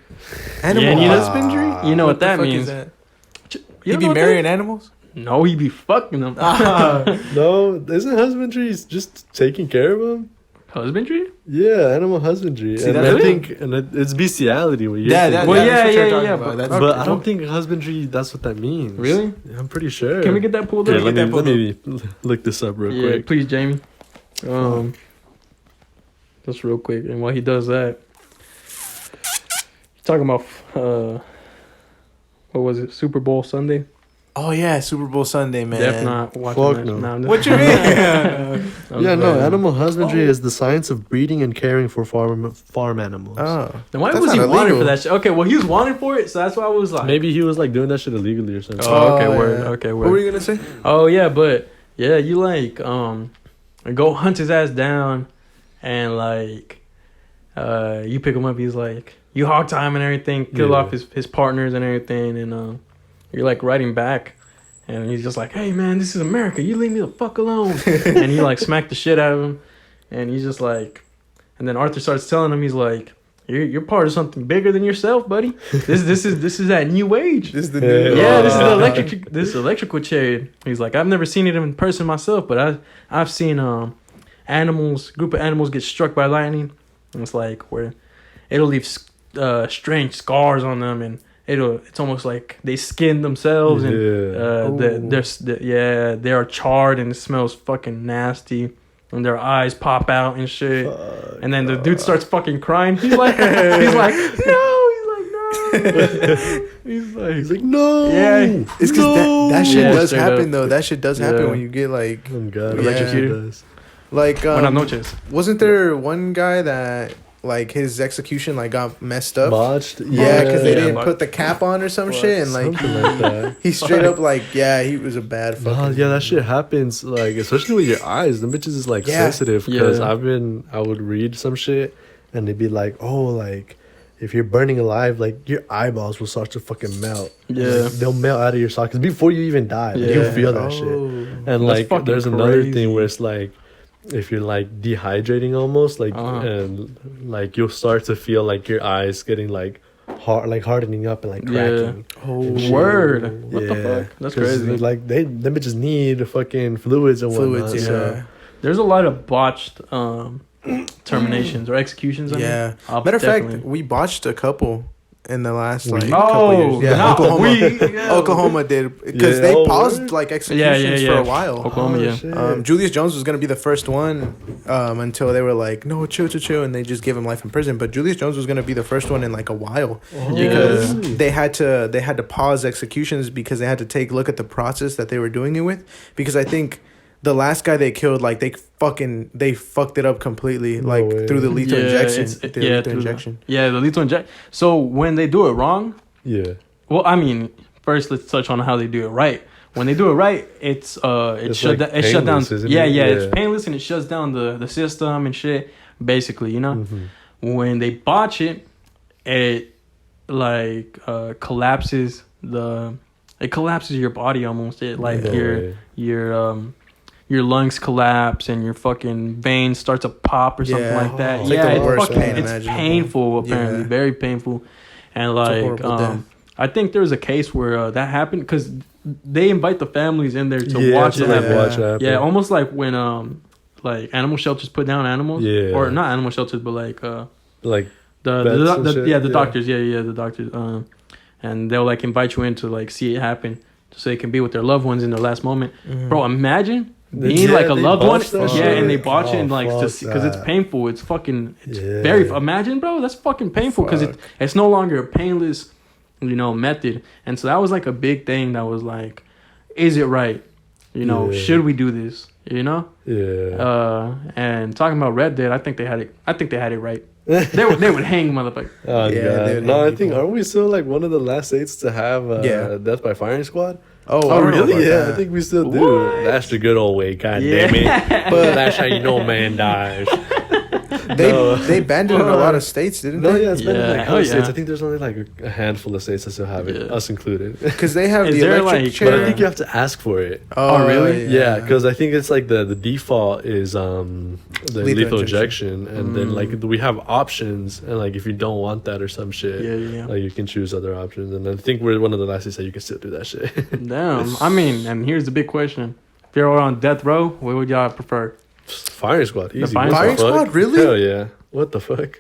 Animal husbandry? You know what that means? He be marrying animals? No, he be fucking them. No, isn't husbandry just taking care of them? Husbandry? Yeah, animal husbandry. See, and I think it's bestiality. What you're thinking. But I don't think husbandry, that's what that means. Really? Yeah, I'm pretty sure. Can we get that pulled up? Let me look this up real quick. Please, Jamie. Just real quick. And while he does that, talking about, what was it, Super Bowl Sunday? Oh, yeah, Super Bowl Sunday, man. Def not watching that. No. What you mean? Animal husbandry is the science of breeding and caring for farm animals. Oh. Then why was he wanted for that shit? Okay, well, he was wanted for it, so that's why I was like... Maybe he was like doing that shit illegally or something. Oh, okay, word. Okay, word. What were you going to say? Oh, yeah, but, yeah, you like, go hunt his ass down, and like, you pick him up, he's like, you hog time and everything, kill off his partners and everything, and you're like writing back, and he's just like, "Hey man, this is America. You leave me the fuck alone." And he like smacked the shit out of him, and he's just like, and then Arthur starts telling him, he's like, "You're part of something bigger than yourself, buddy. This is that new age. This is the new this is the electrical chair." He's like, "I've never seen it in person myself, but I've seen group of animals get struck by lightning, and it's like where it'll leave strange scars on them, and it's almost like they skin themselves, and they are charred, and it smells fucking nasty, and their eyes pop out and shit." And then the dude starts fucking crying. He's like no. He's like no. Yeah, it's because that shit does happen though. That shit does happen when you get like electrocuted. Like Buenas noches. Wasn't there one guy that like his execution like got messed up? Botched? Yeah, because they didn't put the cap on or some shit, and like that. He straight up like he was a bad fucking. Yeah, that shit happens like especially with your eyes. The bitches is like sensitive because I would read some shit and they'd be like, oh, like if you're burning alive, like your eyeballs will start to fucking melt. Yeah, like, they'll melt out of your sockets before you even die. Like, you'll feel that shit. And like there's another thing where it's like, if you're like dehydrating almost, like and like you'll start to feel like your eyes getting like hardening up and like cracking. Word! What the fuck? That's crazy. Like them bitches need fucking fluids and whatnot. Yeah. So. There's a lot of botched terminations or executions. Matter of fact, we botched a couple in the last like couple years. Yeah, Oklahoma did because they paused like executions for a while. Oklahoma, Julius Jones was gonna be the first one until they were like, no, chill, and they just gave him life in prison. But Julius Jones was gonna be the first one in like a while because they had to pause executions because they had to take a look at the process that they were doing it with, because I think the last guy they killed, like they fucked it up completely, through the lethal injection. The lethal injection. So when they do it wrong, well, I mean, first let's touch on how they do it right. When they do it right, it's shut down. It's painless and it shuts down the system and shit. Basically, you know, when they botch it, it like collapses your body almost. It like your lungs collapse and your fucking veins start to pop or something like that. It's like the worst pain it's painful, apparently, very painful. And like, I think there was a case where that happened because they invite the families in there to watch it happen. Yeah, almost like when like animal shelters put down animals. Yeah. Or not animal shelters, but like the doctors. The doctors. And they'll like invite you in to like see it happen, so they can be with their loved ones in their last moment. Bro, imagine being like a loved one, and they botch it, and like just because it's painful. It's fucking. It's very. Imagine, bro, that's fucking painful because it's no longer a painless, method. And so that was like a big thing. That was like, is it right? Should we do this? Yeah. And talking about Red Dead, I think they had it. I think they had it right. They would hang motherfucker. Oh god. No, I think aren't we still like one of the last states to have death by firing squad? Oh really? Yeah, I think we still do. What? That's the good old way, god damn it. But that's how you know a man dies. They banned it in a lot of states, didn't they? No, yeah, it's been in like states. I think there's only like a handful of states that still have it, us included. Because they have the electric chair. But I think you have to ask for it. Oh really? Yeah, because I think it's like the default is the lethal injection, and then like we have options, and like if you don't want that or some shit, like you can choose other options. And I think we're one of the last states that you can still do that shit. Damn, I mean, and here's the big question: if you're on death row, what would y'all prefer? Firing squad, easy. Firing squad, really? Hell yeah! What the fuck?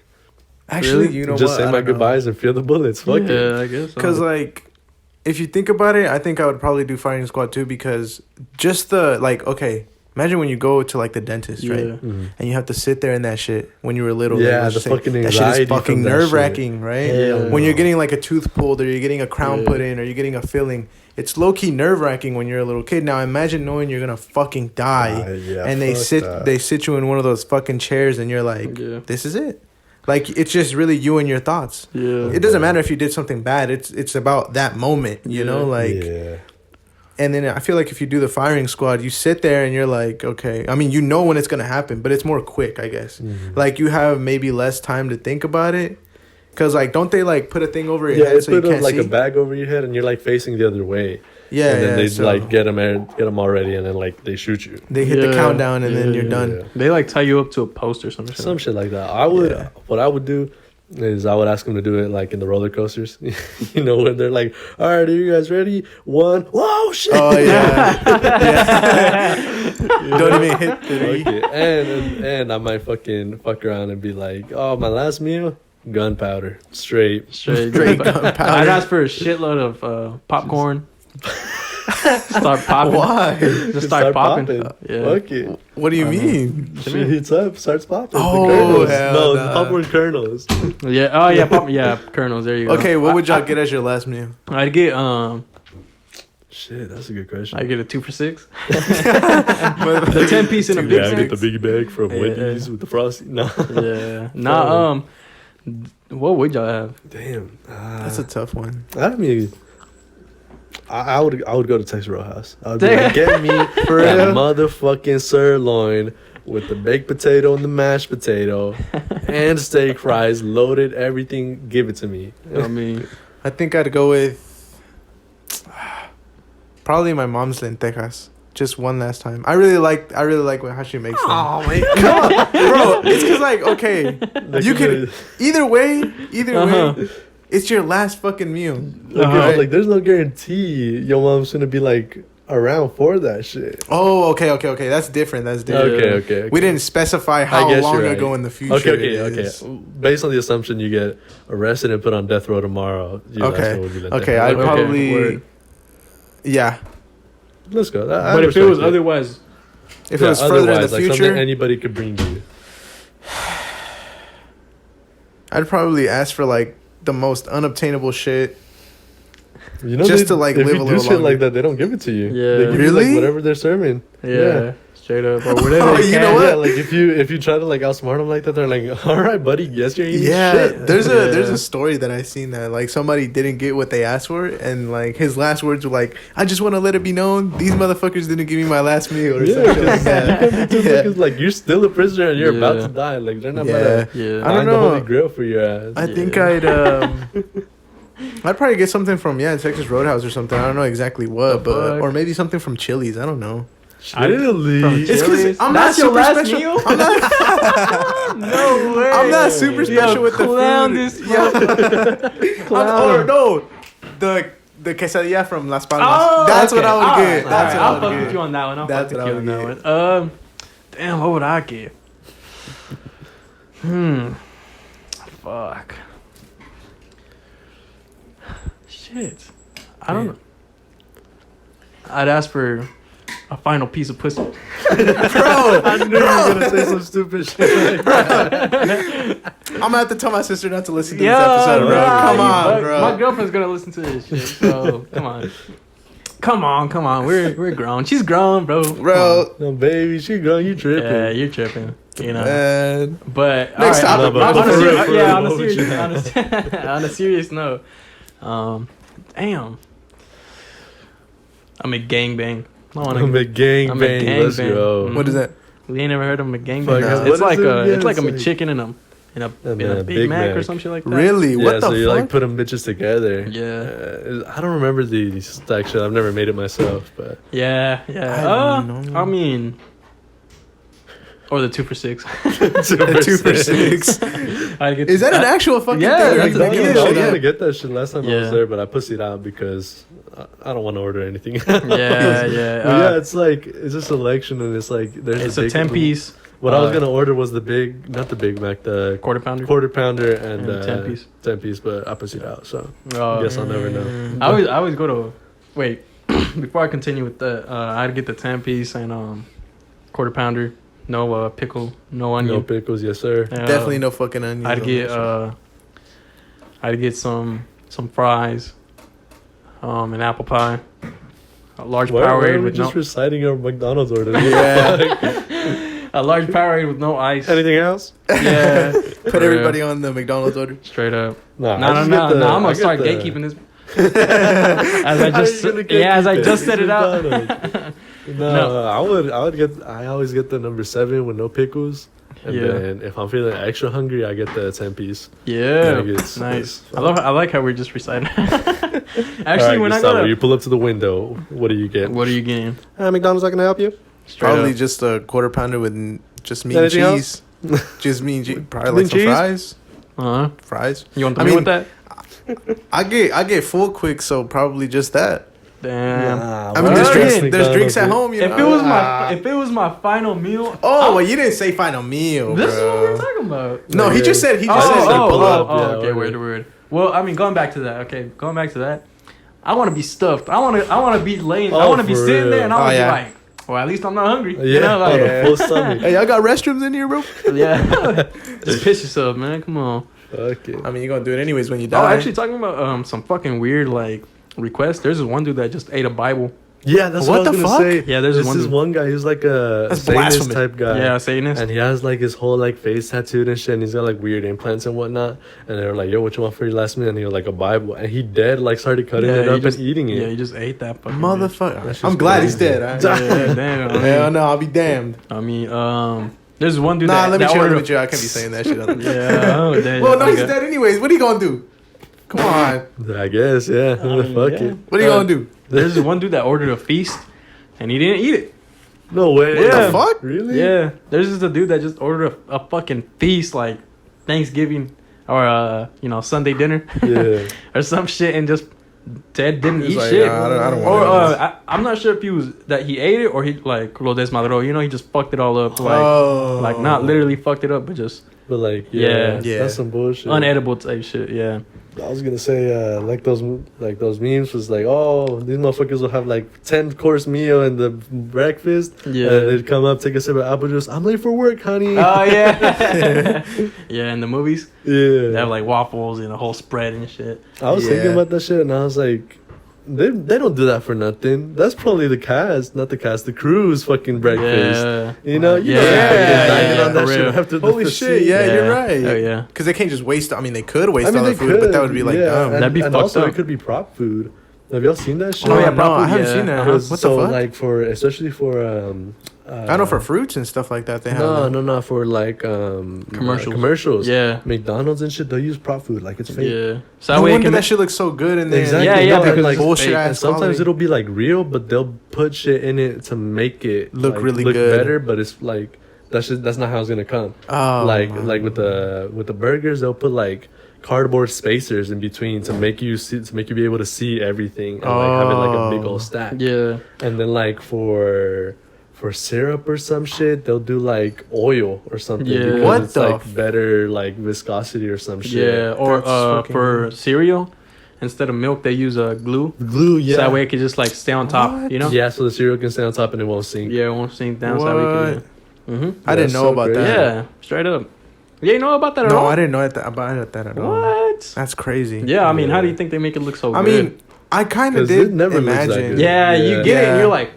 Actually, you know what? Just say my goodbyes and feel the bullets. Fuck it. Yeah, I guess. Because like, if you think about it, I think I would probably do firing squad too. Because just the imagine when you go to like the dentist, right? And you have to sit there in that shit when you were little. Yeah, the fucking anxiety. That shit is fucking nerve wracking, right? Yeah. When you're getting like a tooth pulled, or you're getting a crown put in, or you're getting a filling. It's low key nerve wracking when you're a little kid. Now imagine knowing you're gonna fucking die, and they sit you in one of those fucking chairs, and you're like, this is it. Like it's just really you and your thoughts. Yeah. It doesn't matter if you did something bad. It's about that moment, you know, like. Yeah. And then I feel like if you do the firing squad, you sit there and you're like, okay. I mean, you know when it's gonna happen, but it's more quick, I guess. Like you have maybe less time to think about it. Cause like, don't they like put a thing over your head so you can't see? A bag over your head, and you're like facing the other way. Yeah, and then they like get them already, and then like they shoot you. They hit the countdown, and then you're done. Yeah. They like tie you up to a post or something. Some shit like that. What I would do is I would ask them to do it like in the roller coasters. You know, when they're like, all right, are you guys ready? 1, whoa, shit. Oh yeah. Don't even hit 3. Okay. And I might fucking fuck around and be like, oh, my last meal. Gunpowder, straight gunpowder. I'd ask for a shitload of popcorn. Start popping. Why? Just start popping. Yeah. Fuck it. What do you mean? Shit heats up, starts popping. Oh, the popcorn kernels. Yeah. Oh yeah, kernels. There you go. Okay, what would y'all get as your last meal? I'd get Shit, that's a good question. I get a 2 for $6. The 10-piece in a big bag. I get the big bag from Wendy's with the frosty. No. Yeah. Nah. What would y'all have? Damn, that's a tough one. I mean, I would go to Texas Roadhouse. I would be like, get me for that motherfucking sirloin with the baked potato and the mashed potato and steak fries, loaded, everything. Give it to me. I mean, I think I'd go with probably my mom's lentejas. Just one last time. I really like how she makes them. Oh man, come on, bro. It's cause like okay, you could either way. It's your last fucking meal. Like there's no guarantee your mom's gonna be like around for that shit. Oh, okay. That's different. Okay. We didn't specify how long ago in the future. Okay. Based on the assumption you get arrested and put on death row tomorrow. Okay. I'd probably. Yeah. Let's go. But if it was otherwise, if it was further in the future, something anybody could bring you. I'd probably ask for like the most unobtainable shit. You know, just to like live a little longer. Shit like that, they don't give it to you. Yeah, they give you like whatever they're serving. Yeah. Straight up, or whatever. You know what? Yeah, like if you try to like outsmart them like that, they're like, "All right, buddy, yes, you're eating shit." There's a story that I seen that like somebody didn't get what they asked for, and like his last words were like, "I just want to let it be known these motherfuckers didn't give me my last meal," or something like that. Like you're still a prisoner and you're about to die. Like they're not about to I don't know. The Holy Grail for your ass. I think I'd probably get something from Texas Roadhouse or something. I don't know exactly what, or maybe something from Chili's. I don't know. Chili. It's because I'm not super special. Meal? I'm not. No way. I'm not super special with the food. The quesadilla from Las Palmas. That's what I would get. I'll fuck with you on that one. Damn, what would I get? Fuck. Shit. I don't know. I'd ask for a final piece of pussy. Bro, I knew you were gonna say some stupid shit like that. I'm gonna have to tell my sister not to listen to this episode, bro. Come on, bro. My girlfriend's gonna listen to this shit, so come on. We're grown. She's grown, bro. Bro, No, baby, she grown. You tripping? Yeah, you're tripping. You know. man. But Next topic, bro. On a serious note, damn. I'm a gangbang. I'm a gangbang. Let's go. What is that? We ain't never heard of a gangbang. No. It's like a a McChicken in a Big Mac or some shit like that. Really? Yeah, What the so fuck? you like put them bitches together. Yeah. I don't remember the stack shit. I've never made it myself, but Yeah. I don't know. I mean, or the 2 for $6. The 2 for $6. Is that an actual fucking Yeah, thing? that's Like, a they thing. give I that was shit gonna out? get that shit last time I Yeah. was there, but I pussied out because I don't want to order anything. Yeah. Yeah, it's a selection, and it's like there's It's a a big 10-piece. What I was gonna order was not the Big Mac, the Quarter pounder. quarter pounder and 10-piece. 10-piece, but I pussied out, so Oh. I guess I'll never know. I always go to wait before I continue with that. I'd get the 10-piece and quarter pounder, no pickle, no onion, No pickles, yes sir. Definitely no fucking onions. I'd on get some fries, an apple pie, a large Why Powerade are we with just no reciting our McDonald's order? a large Powerade with no ice. Anything else? Yeah, Put everybody on the McDonald's order. straight up. No, No. I'm gonna start gatekeeping this. As I just set it out. No, I always get the number 7 with no pickles. And Yeah. then if I'm feeling extra hungry, I get the 10-piece. Yeah, Nuggets. nice. That's I like how we're just reciting. Actually, Alright, when I Gustavo, go to, you pull up to the window, what do you get? what are you getting? McDonald's, I can help you. Straight Probably up. just a quarter pounder with just meat Anything and else? cheese. Just meat and cheese. Probably Meat like and some cheese? fries. Uh-huh. Fries. You want the I meal mean, with that? I get full quick, so probably just that. Damn. I mean, there's drinks at home. You know? If it was my final meal. Oh, well, you didn't say final meal, This is what bro. we're talking about. No, he just said. He just said said. pull up. Yeah, okay, order. weird. Well, I mean, going back to that. I want to be stuffed. I want to be laying. I Oh, want to be for sitting there, real. and I want to Oh, be yeah. like, well, at least I'm not hungry. Yeah, You know, on like, a full stomach. Hey, y'all got restrooms in here, bro? yeah. Just piss yourself, man. Come on. Okay. I mean, you're gonna do it anyways when you die. Oh, actually, talking about some fucking weird like requests. There's this one dude that just ate a Bible. Yeah, that's What what I was the gonna fuck? say. Yeah, there's this one is dude. one guy who's like a That's Satanist blasphemy. type guy. Yeah, Satanist. And he has like his whole like face tattooed and shit, and he's got like weird implants and whatnot. And they were like, "Yo, what you want for your last meal?" And he was like, "A Bible." And he dead like started cutting it he up just- and eating it. Yeah, he just ate that fucking Motherfucker. That's I'm just glad he's crazy. dead. bitch. Yeah, damn. Hell no, I'll be damned. I mean, there's one dude Nah, that let me that chill. Let ordered. me chill. I can't be saying that shit. On Yeah, oh, damn. Well, no, he's Okay. dead anyways. What are you gonna do? Come on. I guess, yeah. mean, Fuck yeah. it. What are you gonna do? There's this one dude that ordered a feast, and he didn't eat it. No way. What Yeah. the fuck? Really? Yeah, there's just a dude that just ordered a fucking feast like Thanksgiving or Sunday dinner Yeah. or some shit, and just Ted didn't He's eat like, shit. "Nah, I don't Or want this." I'm not sure if he ate it or he like lo desmadró. You know, he just fucked it all up. Like Oh. like not literally fucked it up, but just But like, Yeah. Yeah. that's some bullshit. unedible type shit. Yeah. I was gonna say, like those memes was like, oh, these motherfuckers will have like 10-course meal and the breakfast. Yeah. And they'd come up, take a sip of apple juice. I'm late for work, honey. Oh yeah. Yeah, in the movies Yeah. they have like waffles and a whole spread and shit. I was Yeah. thinking about that shit, and I was like, they don't do that for nothing. That's probably the crew's fucking breakfast. Yeah. You know, you Yeah, know, they're yeah, dying yeah, on that for shit real. after the Holy shit, yeah, you're right. Oh yeah. Because they can't just waste. I mean, they could waste all they the food, but that would be like dumb. And, That'd be and fucked also up. it could be prop food. Have y'all seen that shit? Oh, yeah, no, prop food, I haven't yeah. seen that. Uh-huh. What so the fuck? like especially for I know for fruits and stuff like that they have. no for like commercials. Yeah. McDonald's and shit, they'll use prop food like it's fake. Yeah. So No that way it wonder can that shit looks so good in there. Exactly. Yeah, yeah, no, and, because like it's bullshit fake. ass And sometimes quality. it'll be like real, but they'll put shit in it to make it Look like, really look good. better. But it's like that's not how it's gonna come. Oh, like my with the burgers, they'll put like cardboard spacers in between to make you be able to see everything and like have it like a big old stack. Yeah. And then like for for syrup or some shit, they'll do like oil or something. Yeah. Because What it's the like better like viscosity or some shit. Yeah, or That's fucking for weird. cereal, instead of milk, they use glue. Glue, yeah. So that way it can just like stay on top, What? you know? Yeah, so the cereal can stay on top and it won't sink. Yeah, it won't sink down. So that way it can. Mm-hmm. I didn't That's know so about crazy. that. Yeah, straight up. You didn't know about that at No, all? I didn't know about that at all. What? That's crazy. Yeah, I mean, Yeah. how do you think they make it look so I good? mean, I kind of 'Cause did it never looks that imagine. good. Yeah, you Yeah. get it, and Yeah. you're like,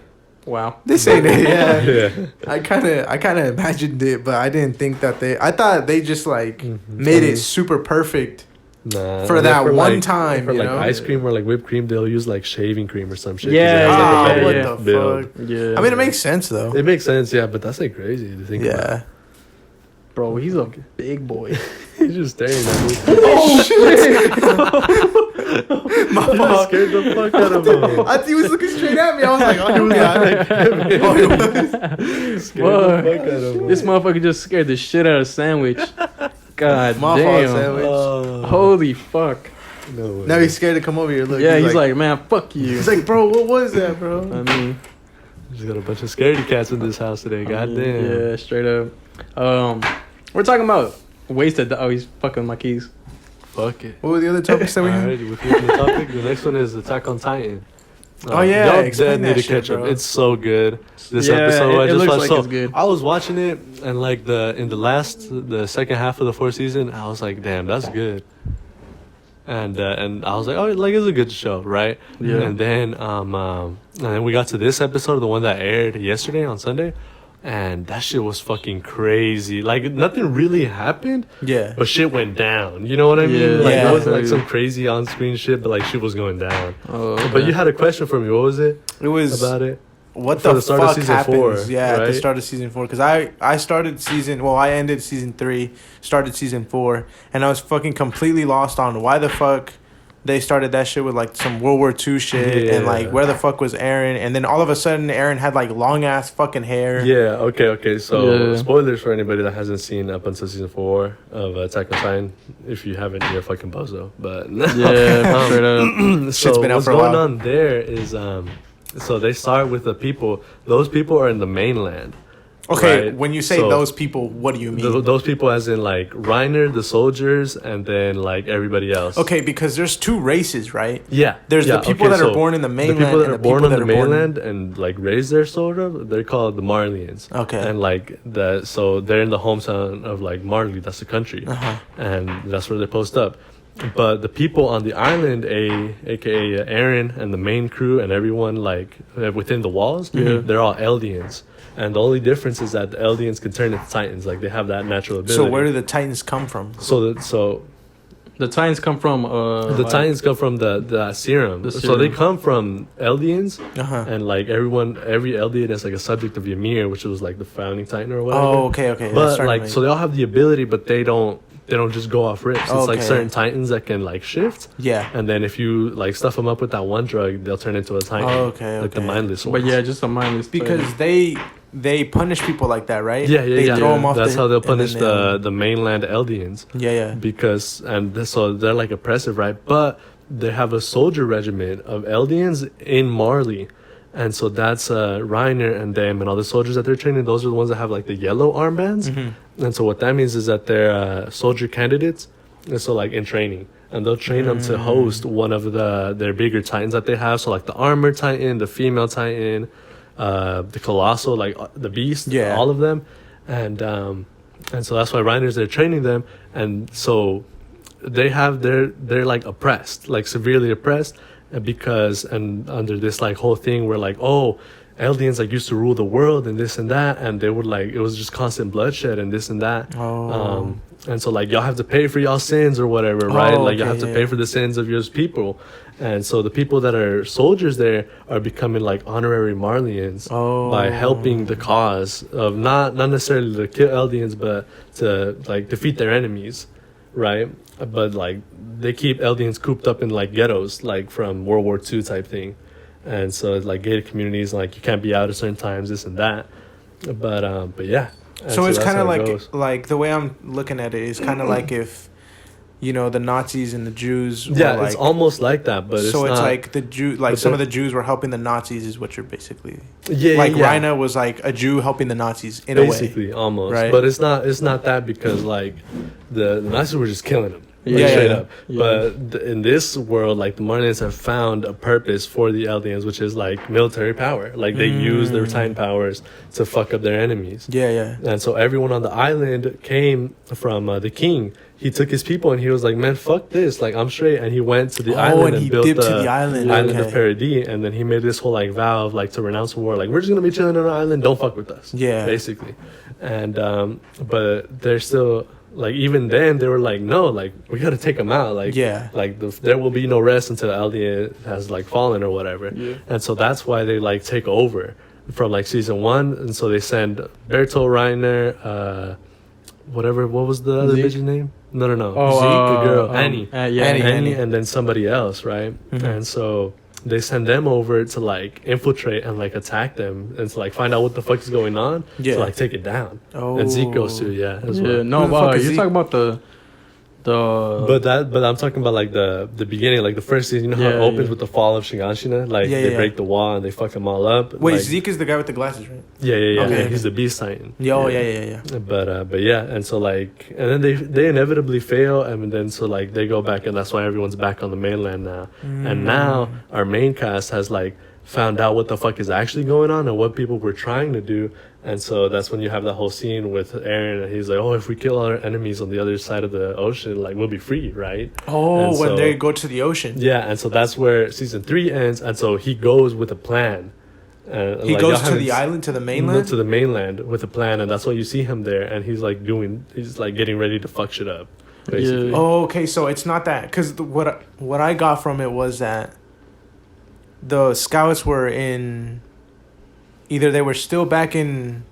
wow. This ain't it. Yeah. Yeah. I kind of imagined it, but I didn't think that I thought they just like Mhm. made I mean, it super perfect. Nah, For and that then one like, time, for you like know? ice cream or like whipped cream, they'll use like shaving cream or some shit. 'cause Yeah, it has, like, a Ah, better what yeah. the build. fuck? Yeah. I mean, it makes sense though. It makes sense, yeah, but that's like crazy to think about. Yeah. Bro, he's a big boy. He's just staring at me. Oh shit! My You just fault. scared the fuck out of him. I think he was looking straight at me. I was like, oh, he was oh, he was. Scared the Fuck. fuck out of him. This motherfucker just scared the shit out of Sandwich. God My fault, damn. Sandwich. Holy fuck. No way. Now he's scared to come over here. Look, Yeah, he's like, man, fuck you. he's like, bro, what was that, bro? I mean, Just got a bunch of scaredy cats in this house today. I God mean, damn. Yeah, straight up. We're talking about ways to. Oh, he's fucking my keys. Fuck it. What were the other topics that we had? Alrighty, with the topic, the next one is Attack on Titan. Oh, yeah, y'all explain dead need that to shit, catch up. bro. It's so good. This Yeah, episode, it I just looks watched. like it's good. I was watching it, and like the second half of the fourth season, I was like, damn, that's good. And I was like, oh, like it's a good show, right? Yeah. And then we got to this episode, the one that aired yesterday on Sunday, and that shit was fucking crazy. Like nothing really happened, Yeah. but shit went down. You know what I mean? Yeah. Like Yeah. it wasn't like some crazy on-screen shit, but like shit was going down. Oh, But you had a question for me. What was it It was about it? what For the the start of fuck season happens? 4, Yeah, at the right? start of season 4, because I started I ended season 3, started season 4, and I was fucking completely lost on why the fuck they started that shit with like some World War II shit, and like Yeah. where the fuck was Aaron, and then all of a sudden Aaron had like long ass fucking hair. Yeah. Okay. So Yeah. spoilers for anybody that hasn't seen up until season 4 of Attack on Titan. If you haven't, you're a fucking bozo. But yeah, straight up. so Shit's been out what's for a going while. on there is so they start with the people. Those people are in the mainland. Okay, Right. when you say So- those people, what do you mean? Those people, as in like Reiner, the soldiers, and then like everybody else. Okay, because there's two races, right? Yeah. There's yeah, the people okay, that are so born in the mainland The people that and are the born people on that the are born- mainland and like raised there, sort of, they're called the Marlians. Okay. And like so they're in the hometown of like Marley, that's the country, Uh-huh. and that's where they post up. But the people on the island, aka Aaron and the main crew and everyone like within the walls, they're all Eldians. And the only difference is that the Eldians can turn into Titans, like they have that natural ability. So where do the Titans come from? so The Titans come from the Titans come from the serum. The So they serum. come from Eldians, Uh-huh. and like every Eldian is like a subject of Ymir, which was like the founding Titan or whatever. Oh, okay. That's But starting like, to so they all have the ability, but they don't just go off rips. It's like Okay. certain Titans that can like shift, yeah. and then if you like stuff them up with that one drug, they'll turn into a Titan. Oh, okay, Like the okay. mindless ones. But yeah, just a mindless. Because they punish people like that, right? yeah, They throw them off. That's how they'll punish and then the mainland Eldians. Yeah. Because so they're like oppressive, right? But they have a soldier regiment of Eldians in Marley, and so that's Reiner and them and all the soldiers that they're training. Those are the ones that have like the yellow armbands, Mm-hmm. and so what that means is that they're soldier candidates, and so like in training, and they'll train them to host one of their bigger Titans that they have. So like the armor Titan, the female Titan, the colossal, like the beast, Yeah. all of them, and so that's why Reiner's there training them, and so they're like oppressed, like severely oppressed, because under this like whole thing where like, oh, Eldians like used to rule the world and this and that, and they would like, it was just constant bloodshed and this and that. Oh. And so like y'all have to pay for y'all sins or whatever, right? Oh, Like y'all okay, have to yeah. pay for the sins of your people. And so the people that are soldiers there are becoming like honorary Marlians by helping the cause of not necessarily to kill Eldians, but to like defeat their enemies, right? But like they keep Eldians cooped up in like ghettos, like from World War II type thing. And so it's like gated communities, like you can't be out at certain times, this and that. But yeah. And So it's that's kind of how it goes. like the way I'm looking at it is kind of like if the Nazis and the Jews. Yeah, like, it's almost like that, but so it's not, like the Jew, like some of the Jews were helping the Nazis, is what you're basically. Yeah, like yeah. Rhina was like a Jew helping the Nazis in basically, a way, almost. right? But it's not that because like the Nazis were just killing them. Straight up. Yeah. But in this world, like the Martians have found a purpose for the aliens, which is like military power. Like they use their time powers to fuck up their enemies. Yeah. And so everyone on the island came from the king. He took his people and he was like, man, fuck this. Like, I'm straight. And he went to the island and built the island of Paradis. And then he made this whole like vow of like to renounce war. Like, we're just going to be chilling on our island. Don't fuck with us. Yeah. Basically. And, but they're still, like, even then they were like, no, like, we got to take them out. Like, there will be no rest until Alien has like fallen or whatever. Yeah. And so that's why they like take over from like season 1. And so they send Bertolt Reiner, what was the other bitch's name? No. Oh, Zeke, the girl, Annie. Annie, and then somebody else, right? Mm-hmm. And so they send them over to like infiltrate and like attack them and to like find out what the fuck is going on. Yeah. To like take it down. Oh. And Zeke goes too, as well. No, wow, you're talking about the. But I'm talking about like the beginning, like the first season. You know how it opens with the fall of Shiganshina? Like they break the wall and they fuck them all up. Wait, like, Zeke is the guy with the glasses, right? Yeah. Okay. He's the Beast Titan. Yeah. But yeah, and so like, and then they inevitably fail, and then so like they go back, and that's why everyone's back on the mainland now. And now our main cast has like found out what the fuck is actually going on and what people were trying to do. And so that's when you have the whole scene with Aaron, and he's like, oh, if we kill our enemies on the other side of the ocean, like, we'll be free, right? Oh, when they go to the ocean. Yeah, and so that's where season 3 ends, and so he goes with a plan. He like, goes to the island, to the mainland? To the mainland with a plan, and that's why you see him there, and he's like getting ready to fuck shit up, basically. Yeah. Oh, okay, so it's not that, because what I got from it was that the scouts were in... Either they were still back in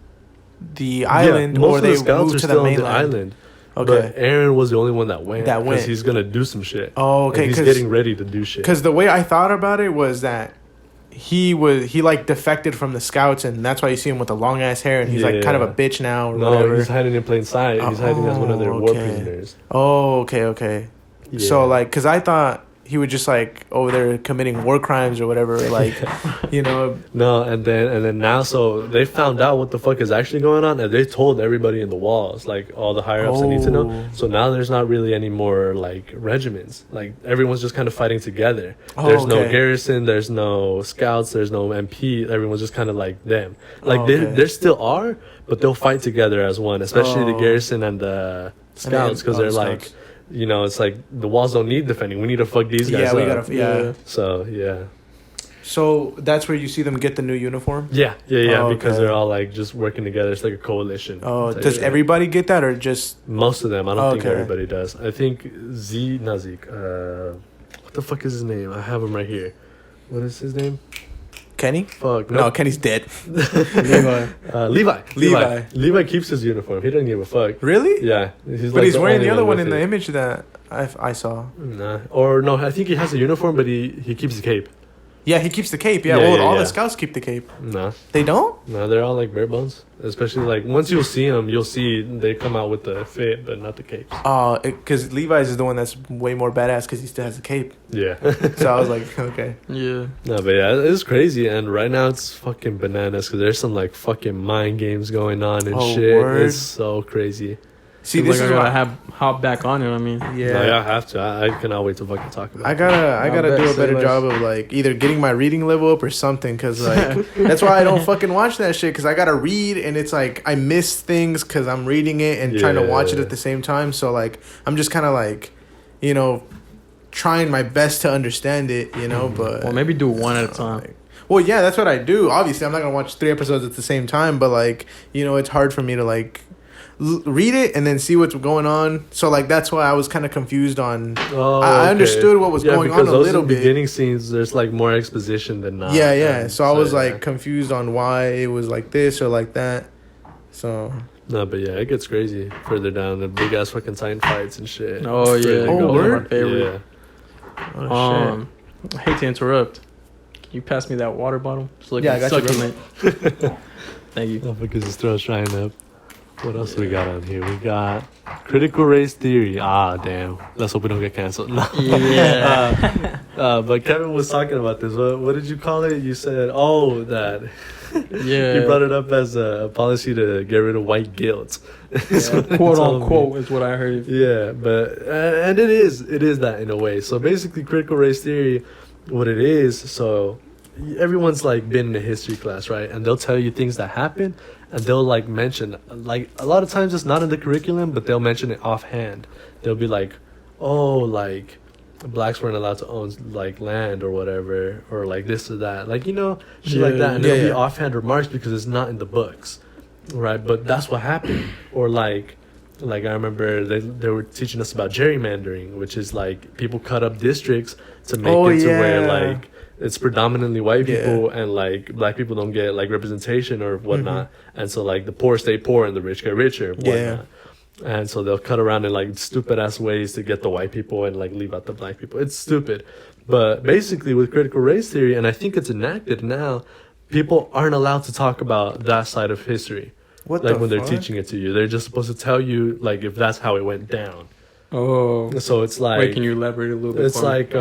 the island, or they moved to the mainland. Island. Okay. But Aaron was the only one that went. Because he's gonna do some shit. Oh, okay. And he's getting ready to do shit. Because the way I thought about it was that he like defected from the scouts, and that's why you see him with the long ass hair, and he's like kind of a bitch now. Or whatever. He's hiding in plain sight. He's hiding as one of their war prisoners. Oh, okay. Yeah. So like, because I thought he would just like over there committing war crimes or whatever, like, No, and then now, so they found out what the fuck is actually going on, and they told everybody in the walls, like all the higher ups that need to know. So now there's not really any more like regiments. Like everyone's just kind of fighting together. There's no garrison, there's no scouts, there's no MP. Everyone's just kind of like them. Like there still are, but they'll fight together as one, especially the garrison and the scouts, because they're like. It's like the walls don't need defending. We need to fuck these guys up. So, yeah. So that's where you see them get the new uniform? Yeah, because they're all like just working together. It's like a coalition. Oh, does everybody get that or just... Most of them. I don't think everybody does. I think not Zeke. What the fuck is his name? I have him right here. What is his name? Kenny? Fuck. No, Kenny's dead. Levi. Levi keeps his uniform. He doesn't give a fuck. Really? Yeah. But he's wearing the other one in the image that I saw. Nah. Or no, I think he has a uniform, but he keeps the cape. Yeah, he keeps the cape. Yeah, all the scouts keep the cape. No. They don't? No, they're all like bare bones. Especially like once you'll see them, you'll see they come out with the fit, but not the capes. Oh, because Levi's is the one that's way more badass because he still has a cape. Yeah. So I was like, okay. Yeah. No, but yeah, it's crazy. And right now it's fucking bananas because there's some like fucking mind games going on and shit. Word? It's so crazy. See, this is why I hop back on it. I mean, I have to. I cannot wait to fucking talk about it. I gotta do a better job of like either getting my reading level up or something, because like that's why I don't fucking watch that shit, because I gotta read and it's like I miss things because I'm reading it and trying to watch it at the same time. So like I'm just kind of like, trying my best to understand it, but well, maybe do one at a time. Like, well, yeah, that's what I do. Obviously, I'm not gonna watch 3 episodes at the same time, but like it's hard for me to like read it and then see what's going on. So like that's why I was kind of confused on. I understood what was going on a little bit. Beginning scenes, there's like more exposition than not. Yeah. So I was like confused on why it was like this or like that. So. No, but yeah, it gets crazy further down. The big ass fucking Titan fights and shit. Oh yeah, word? My favorite. Yeah. Oh shit. I hate to interrupt. Can you pass me that water bottle? Just like I got succulent. Thank you. Because his throat's drying up. What else we got on here? We got critical race theory. Damn. Let's hope we don't get canceled. No. Yeah. But Kevin was talking about this. What did you call it? You said, that. Yeah. You brought it up as a policy to get rid of white guilt. Quote unquote is what I heard. Yeah, but and it is that in a way. So basically, critical race theory, what it is. So everyone's like been in a history class, right? And they'll tell you things that happen, and they'll like mention, like a lot of times it's not in the curriculum, but they'll mention it offhand. They'll be like, oh, like blacks weren't allowed to own like land or whatever, or like this or that, like, shit like that. And it'll be offhand remarks because it's not in the books, right? But that's what happened. Or like I remember they were teaching us about gerrymandering, which is like people cut up districts to make it to where like it's predominantly white people and like black people don't get like representation or whatnot. And so like the poor stay poor and the rich get richer and whatnot. And so they'll cut around in like stupid ass ways to get the white people and like leave out the black people. It's stupid. But basically with critical race theory, and I think it's enacted now, people aren't allowed to talk about that side of history. When they're teaching it to you, they're just supposed to tell you like if that's how it went down. Oh. So it's like, wait, can you elaborate a little bit? It's like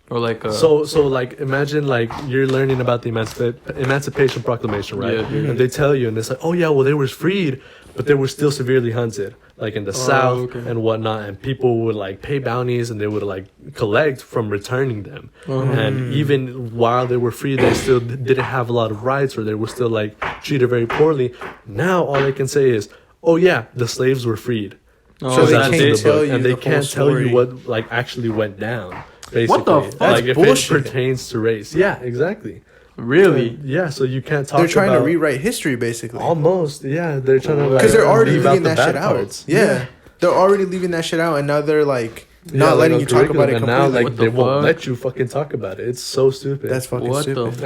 or like so like imagine like you're learning about the Emancipation Proclamation, right? And they tell you, and it's like, oh yeah, well they were freed, but they were still severely hunted, like in the South and whatnot, and people would like pay bounties and they would like collect from returning them. And even while they were free, they still didn't have a lot of rights, or they were still like treated very poorly. Now all they can say is, oh yeah, the slaves were freed. So they can't tell you, and they can't tell you what like actually went down. Basically. What the fuck? Like if bullshit. It pertains to race. Yeah, exactly. Really? Yeah, so you can't talk. They're trying to rewrite history, basically. Almost, yeah. They're trying to because they're already leaving that shit out. Yeah, they're already leaving that shit out, and now they're like not letting you talk about it completely. Now, like they won't let you fucking talk about it. It's so stupid. That's fucking stupid.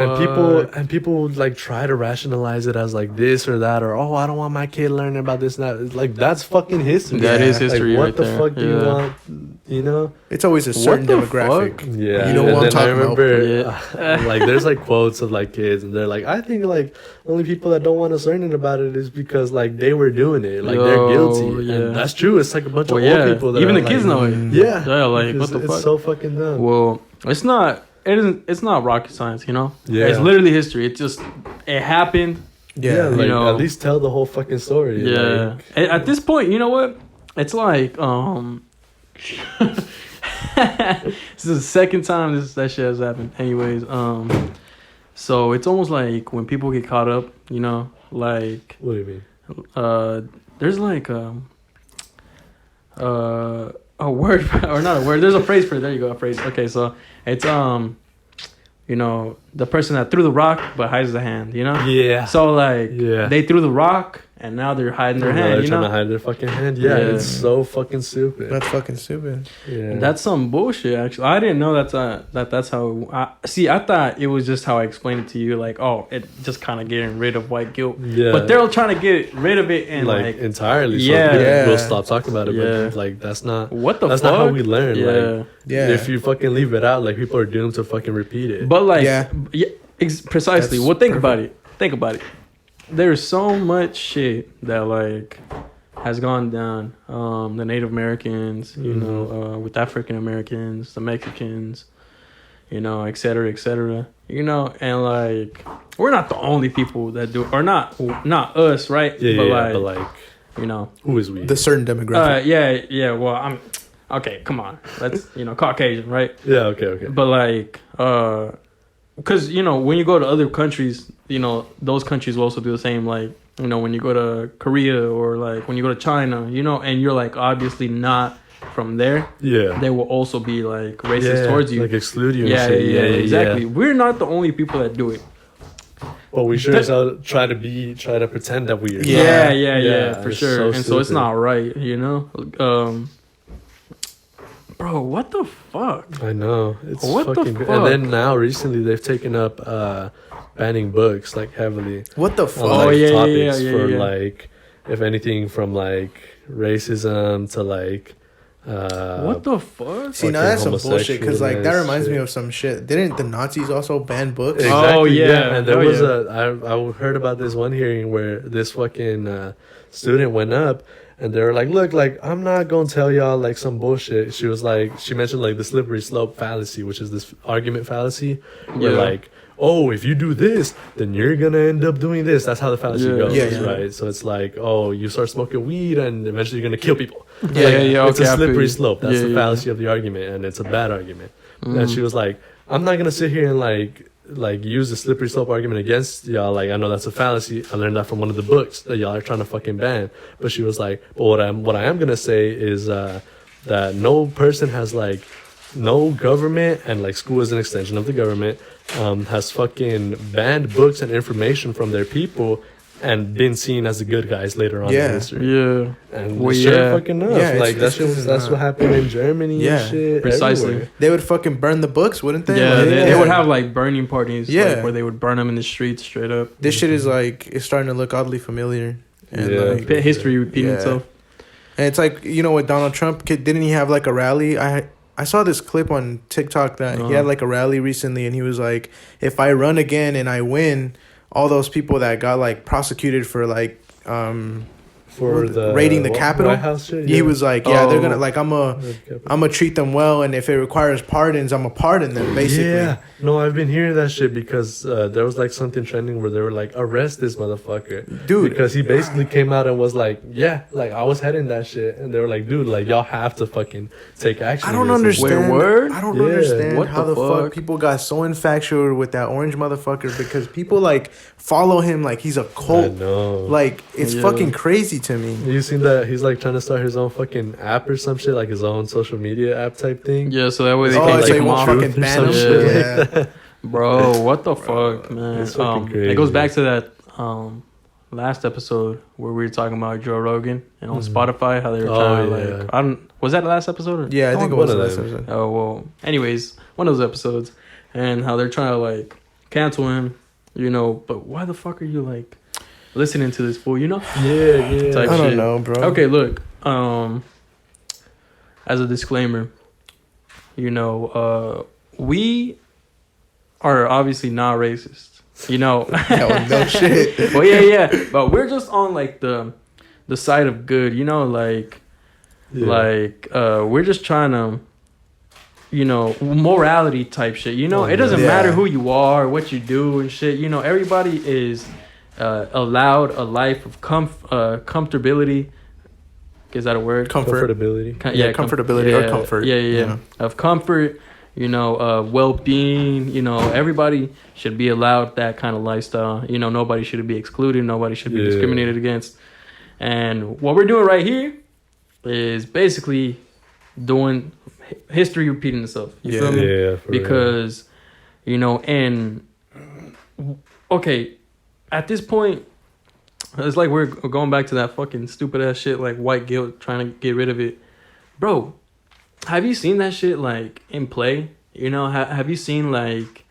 And people like try to rationalize it as like this or that, or I don't want my kid learning about this and that. It's like that's fucking history. That is history. Like, what the fuck do you want? It's always a certain demographic. Yeah, you know what I'm talking about. Like there's like quotes of like kids, and they're like, I think like only people that don't want us learning about it is because like they were doing it, like they're guilty, and that's true. It's like a bunch of old people. That even the kids know it. Yeah, like what the fuck? It's so fucking dumb. Well, it's not rocket science, Yeah, it's literally history. It happened. Yeah, like at least tell the whole fucking story. Yeah, like, at this point, you know what? It's like this is the second time that shit has happened. Anyways, so it's almost like when people get caught up, like what do you mean? There's like a word or not a word. There's a phrase for it. There you go, a phrase. Okay, so it's the person that threw the rock but hides the hand. Yeah. So like they threw the rock. And now they're hiding their hand, They're trying to hide their fucking hand. Yeah, it's so fucking stupid. That's fucking stupid. Yeah. That's some bullshit, actually. I didn't know that's how... I thought it was just how I explained it to you. Like, it just kind of getting rid of white guilt. Yeah. But they're trying to get rid of it and like entirely. So we'll stop talking about it. But like, that's not... What the fuck? That's not how we learn. Yeah. Like, if you fucking leave it out, like, people are doomed to fucking repeat it. But like... precisely. Well, think about it. There's so much shit that like has gone down. The Native Americans, with African Americans, the Mexicans, et cetera, et cetera. And like we're not the only people that do, or not us, right? Yeah, but like who is we? The certain demographic. Yeah. Well, I'm okay. Come on, let's Caucasian, right? Yeah. Okay. But like because when you go to other countries, those countries will also do the same. Like when you go to Korea or like when you go to China, and you're like obviously not from there. Yeah, they will also be like racist towards you, like exclude you. Yeah, exactly. Yeah. We're not the only people that do it. Well, we sure as hell try to pretend that we are. Yeah, for sure. So it's not right, Bro, what the fuck? I know. It's fucking good. And then now recently they've taken up banning books like heavily. What the fuck? Topics for like if anything from like racism to like what the fuck? See, now that's some bullshit because like that reminds me of some shit. Didn't the Nazis also ban books? Exactly, oh yeah. And there was I heard about this one hearing where this fucking student went up And they were like, look, like, I'm not gonna tell y'all like some bullshit. She was like, she mentioned like the slippery slope fallacy, which is this argument fallacy where like, oh, if you do this, then you're gonna end up doing this. That's how the fallacy goes, right? So it's like, oh, you start smoking weed and eventually you're gonna kill people. It's a slippery slope. That's the fallacy of the argument, and it's a bad argument. And she was like, I'm not gonna sit here and like use the slippery slope argument against y'all. Like, I know that's a fallacy. I learned that from one of the books that y'all are trying to fucking ban. But she was like, but what I am gonna say is that no person has like, no government, and like school is an extension of the government, has fucking banned books and information from their people and been seen as the good guys later on in history. Yeah. And fucking enough. Yeah, like that's what happened in Germany and shit. Precisely. Everywhere. They would fucking burn the books, wouldn't they? Yeah, they would have like burning parties like, where they would burn them in the streets straight up. This shit is like, it's starting to look oddly familiar. And like, history repeating itself. And it's like, you know what, Donald Trump, didn't he have like a rally? I saw this clip on TikTok that he had like a rally recently, and he was like, if I run again and I win, all those people that got like prosecuted for like for the raiding the Capitol, White House shit, he was like, they're gonna like, I'm gonna treat them well, and if it requires pardons, I'm gonna pardon them, basically. Yeah, no, I've been hearing that shit because there was like something trending where they were like, arrest this motherfucker, dude, because he basically came out and was like, like I was heading that shit, and they were like, dude, like y'all have to fucking take action. I don't understand. I don't understand how the fuck people got so infatuated with that orange motherfucker, because people like follow him like he's a cult. I know. Like it's fucking crazy to me. You seen that he's like trying to start his own fucking app or some shit, like his own social media app type thing? Yeah, so that way they can take him off. Fucking ban him. Like bro, what the fuck, man? It's fucking crazy. It goes back to that last episode where we were talking about Joe Rogan and on Spotify, how they were trying to like, was that the last episode? Or? Yeah, I think it was the last episode. Oh well. Anyways, one of those episodes, and how they're trying to like cancel him, you know. But why the fuck are you like listening to this fool, you know? Yeah. I don't know, bro. Okay, look. As a disclaimer, you know, we are obviously not racist, you know. No shit. Well, yeah, but we're just on like the side of good, you know, like we're just trying to, you know, morality type shit, you know. It doesn't matter who you are, what you do and shit, you know. Everybody is allowed a life of comfortability. Is that a word? Comfortability. Comfortability or comfort. Yeah. Of comfort, you know, well-being, you know, everybody should be allowed that kind of lifestyle. You know, nobody should be excluded. Nobody should be discriminated against. And what we're doing right here is basically doing history repeating itself. You feel me? Yeah, because, you know, and, okay, at this point, it's like we're going back to that fucking stupid ass shit, like white guilt, trying to get rid of it. Bro, have you seen that shit like in play? You know, have you seen like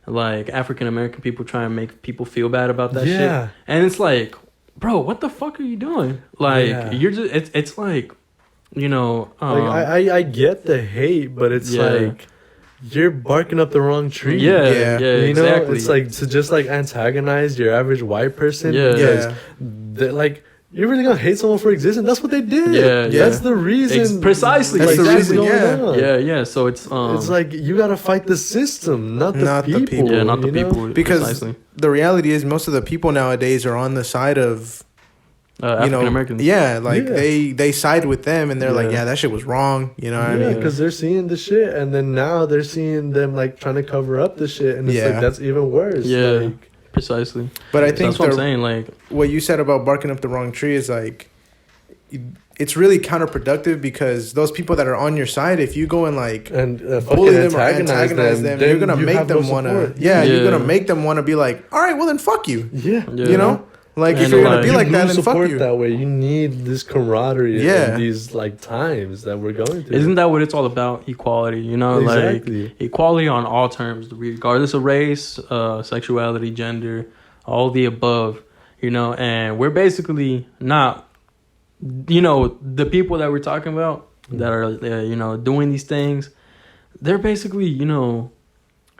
African American people try and make people feel bad about that shit? And it's like, bro, what the fuck are you doing? Like you're just it's like, you know, like I get the hate, but it's like you're barking up the wrong tree. Yeah, you know, exactly. It's like to just like antagonize your average white person. Because they're like, you're really gonna hate someone for existing? That's what they did. That's the reason. Precisely. That's the reason. Yeah. So it's like you gotta fight the system, not the people. Yeah, not the people. Because the reality is, most of the people nowadays are on the side of African Americans. They side with them, and they're like, that shit was wrong. You know what I mean? Because they're seeing the shit, and then now they're seeing them like trying to cover up the shit, and it's like that's even worse. Like, precisely. But I think that's what I'm saying. Like what you said about barking up the wrong tree is like, it's really counterproductive, because those people that are on your side, if you go and like bully them or antagonize them, you're gonna make them wanna. You're gonna make them wanna be like, all right, well then fuck you. You know. Like, if you're gonna be like that, then fuck you. That way, you need this camaraderie in these like times that we're going through. Isn't that what it's all about? Equality, you know, like equality on all terms, regardless of race, sexuality, gender, all the above, you know. And we're basically not, you know, the people that we're talking about that are, you know, doing these things. They're basically, you know,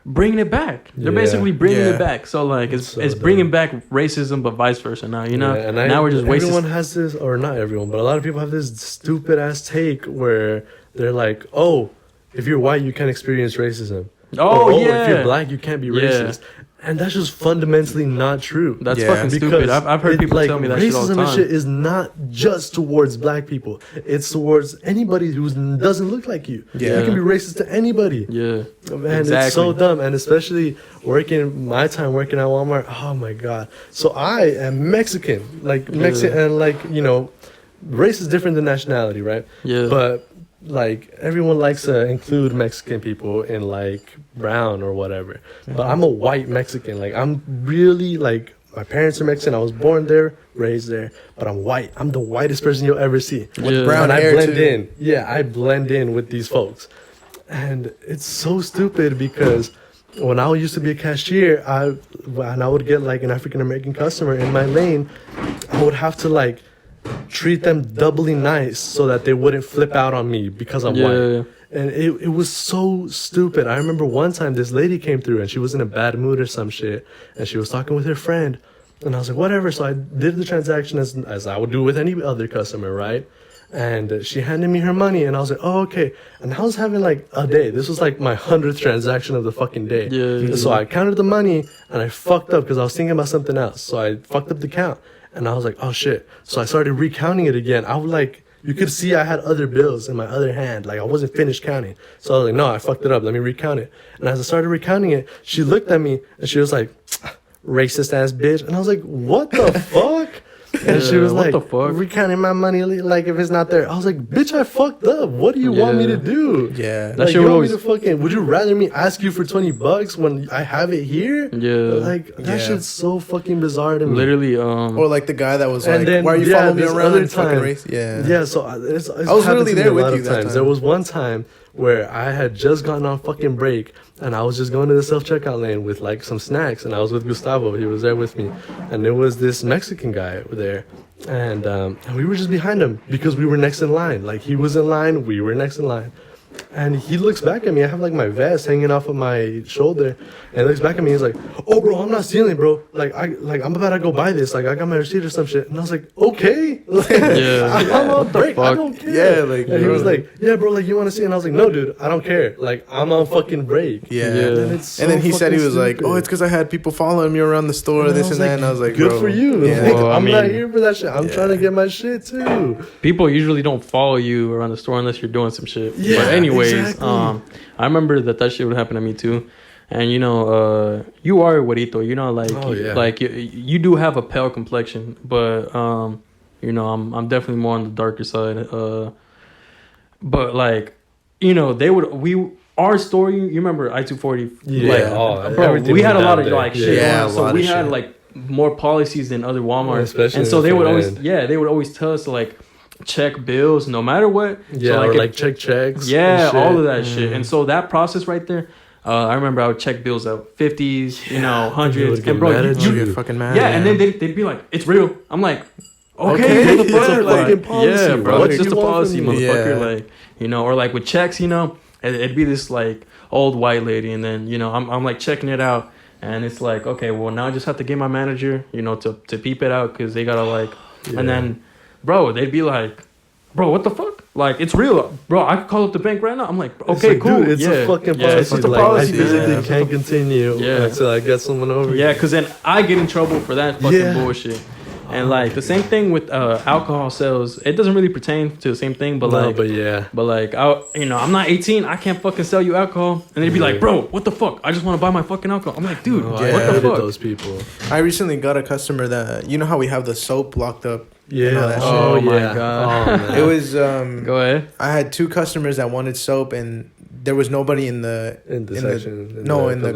bringing it back. They're basically bringing it back. So like it's bringing back racism, but vice versa now. You know, and now we're just racist. Everyone has this, or not everyone, but a lot of people have this stupid ass take where they're like, oh, if you're white, you can't experience racism. Oh, yeah. If you're black, you can't be racist. And that's just fundamentally not true. That's fucking stupid. I've heard people tell me that shit all the time. Racism and shit is not just towards black people. It's towards anybody who doesn't look like you. Yeah. You can be racist to anybody. Yeah. Man, it's so dumb. And especially my time working at Walmart. Oh my God. So I am Mexican. And like, you know, race is different than nationality, right? Yeah. But like everyone likes to include Mexican people in like brown or whatever, but I'm a white Mexican. Like I'm really like, my parents are Mexican. I was born there, raised there, but I'm white. I'm the whitest person you'll ever see. With brown hair, I blend too. in. Yeah, I blend in with these folks, and it's so stupid because when I used to be a cashier, I would get like an African American customer in my lane, I would have to like treat them doubly nice so that they wouldn't flip out on me because I'm white. And it was so stupid. I remember one time this lady came through and she was in a bad mood or some shit, and she was talking with her friend, and I was like, whatever. So I did the transaction as I would do with any other customer, right? And she handed me her money, and I was like, oh, okay. And I was having like a day. This was like my 100th transaction of the fucking day. So I counted the money and I fucked up because I was thinking about something else. So I fucked up the count. And I was like, oh shit. So I started recounting it again. I was like, you could see I had other bills in my other hand. Like I wasn't finished counting. So I was like, no, I fucked it up. Let me recount it. And as I started recounting it, she looked at me and she was like, racist ass bitch. And I was like, what the fuck? And she was like, recounting my money, like if it's not there. I was like, bitch, I fucked up. What do you want me to do? Yeah. Like, you want me to fucking, would you rather me ask you for $20 when I have it here? Yeah. Like, that shit's so fucking bizarre to me. Literally, or like the guy that was like, why are you following me around in fucking race? Yeah. Yeah, so it's I was literally there with you that time. There was one time where I had just gotten on fucking break and I was just going to the self-checkout lane with like some snacks, and I was with Gustavo. He was there with me, and there was this Mexican guy there, and we were just behind him because we were next in line. Like he was in line, we were next in line. And he looks back at me. I have like my vest hanging off of my shoulder, and he looks back at me. He's like, "Oh, bro, I'm not stealing, bro. I'm about to go buy this. Like, I got my receipt or some shit." And I was like, "Okay, I'm on break. I don't care." Yeah, like, and he was like, "Yeah, bro, like you want to see?" And I was like, "No, dude, I don't care. Like, I'm on fucking break." Yeah. And then he said he was like, "Oh, it's because I had people following me around the store, this and that." And I was like, "Good for you." Yeah. Well, I'm not here for that shit. I'm trying to get my shit too. People usually don't follow you around the store unless you're doing some shit. Yeah, but anyways, exactly. I remember that shit would happen to me too. And you know, you are a güerito, you know, like like you do have a pale complexion, but you know, I'm definitely more on the darker side. But like, you know, our story, you remember I-240? Yeah, bro, we had a lot of like shit. Yeah, so we had like more policies than other Walmarts, especially. And so they would always tell us to like check bills no matter what. Yeah, so, or like check checks. Yeah, all of that shit. And so that process right there, I remember I would check bills at 50s, you know, 100s. And bro, you get fucking mad. Yeah, and then they'd be like, it's real. I'm like, okay, it's a fucking policy. Yeah, bro, What it's just a policy, motherfucker. Yeah. Like, you know, or like with checks, you know, it'd be this like old white lady, and then, you know, I'm like checking it out, and it's like, okay, well, now I just have to get my manager, you know, to peep it out, because they gotta like, and then, bro, they'd be like, bro, what the fuck? Like, it's real, bro. I could call up the bank right now. I'm like, okay, like, cool. Dude, it's a fucking policy. It's just a policy. I physically can't continue until I get someone over. Yeah, because then I get in trouble for that fucking bullshit. And like the same thing with alcohol sales, it doesn't really pertain to the same thing, but like I'm not 18, I can't fucking sell you alcohol. And they'd be like, bro, what the fuck? I just want to buy my fucking alcohol. I'm like, dude, what the fuck? Those people. I recently got a customer that, you know how we have the soap locked up. Yeah. That oh shit? my god. It was go ahead. I had two customers that wanted soap, and there was nobody in the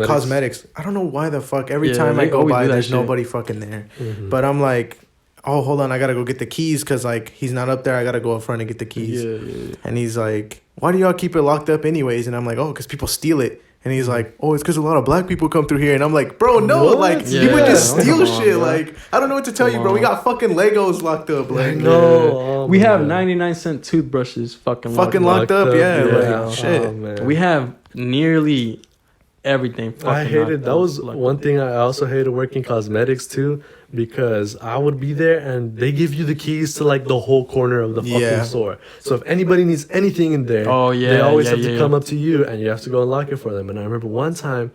cosmetics. I don't know why the fuck. Every time I go by, there's nobody fucking there. Mm-hmm. But I'm like, oh, hold on, I gotta go get the keys, because like he's not up there. I gotta go up front and get the keys. Yeah. And he's like, why do y'all keep it locked up anyways? And I'm like, oh, because people steal it. And he's like, oh, it's because a lot of black people come through here. And I'm like, bro, no, what? Like, you would just steal shit. Like, I don't know what to tell you, bro. We got fucking Legos locked up. Like, no. We have 99-cent toothbrushes fucking locked up. Yeah. Like, shit. We have nearly everything. I hated that. Was one thing I also hated working cosmetics too, because I would be there and they give you the keys to like the whole corner of the fucking store. So if anybody needs anything in there, they always have to come up to you and you have to go unlock it for them. And I remember one time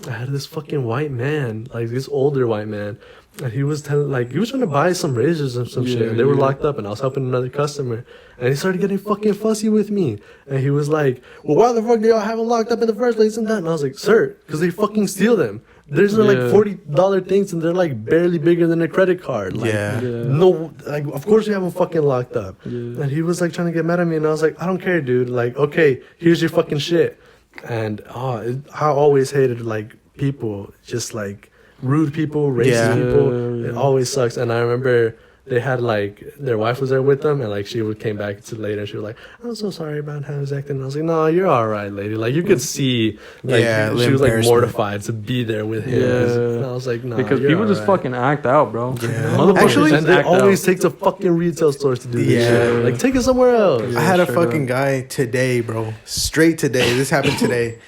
I had this fucking white man, like this older white man, and he was trying to buy some razors and some shit, and they were locked up, and I was helping another customer, and he started getting fucking fussy with me, and he was like, well, why the fuck do y'all have them locked up in the first place and that? And I was like, sir, because they fucking steal them. There's like $40 things, and they're like barely bigger than a credit card. Like, no, like of course we have them fucking locked up. And he was like trying to get mad at me, and I was like, I don't care, dude. Like, okay, here's your fucking shit. And I always hated like people, just like rude people, racist people. It always sucks. And I remember they had like their wife was there with them, and like she came back to later, and she was like, I'm so sorry about how I was acting. And I was like, no, you're all right, lady. Like you could see, like she was like mortified to be there with him. And I was like, no, because people just fucking act out, bro. Actually, and it always takes a fucking retail stores to do this shit. Like take it somewhere else. I had a fucking guy today, bro. Straight today. This happened today.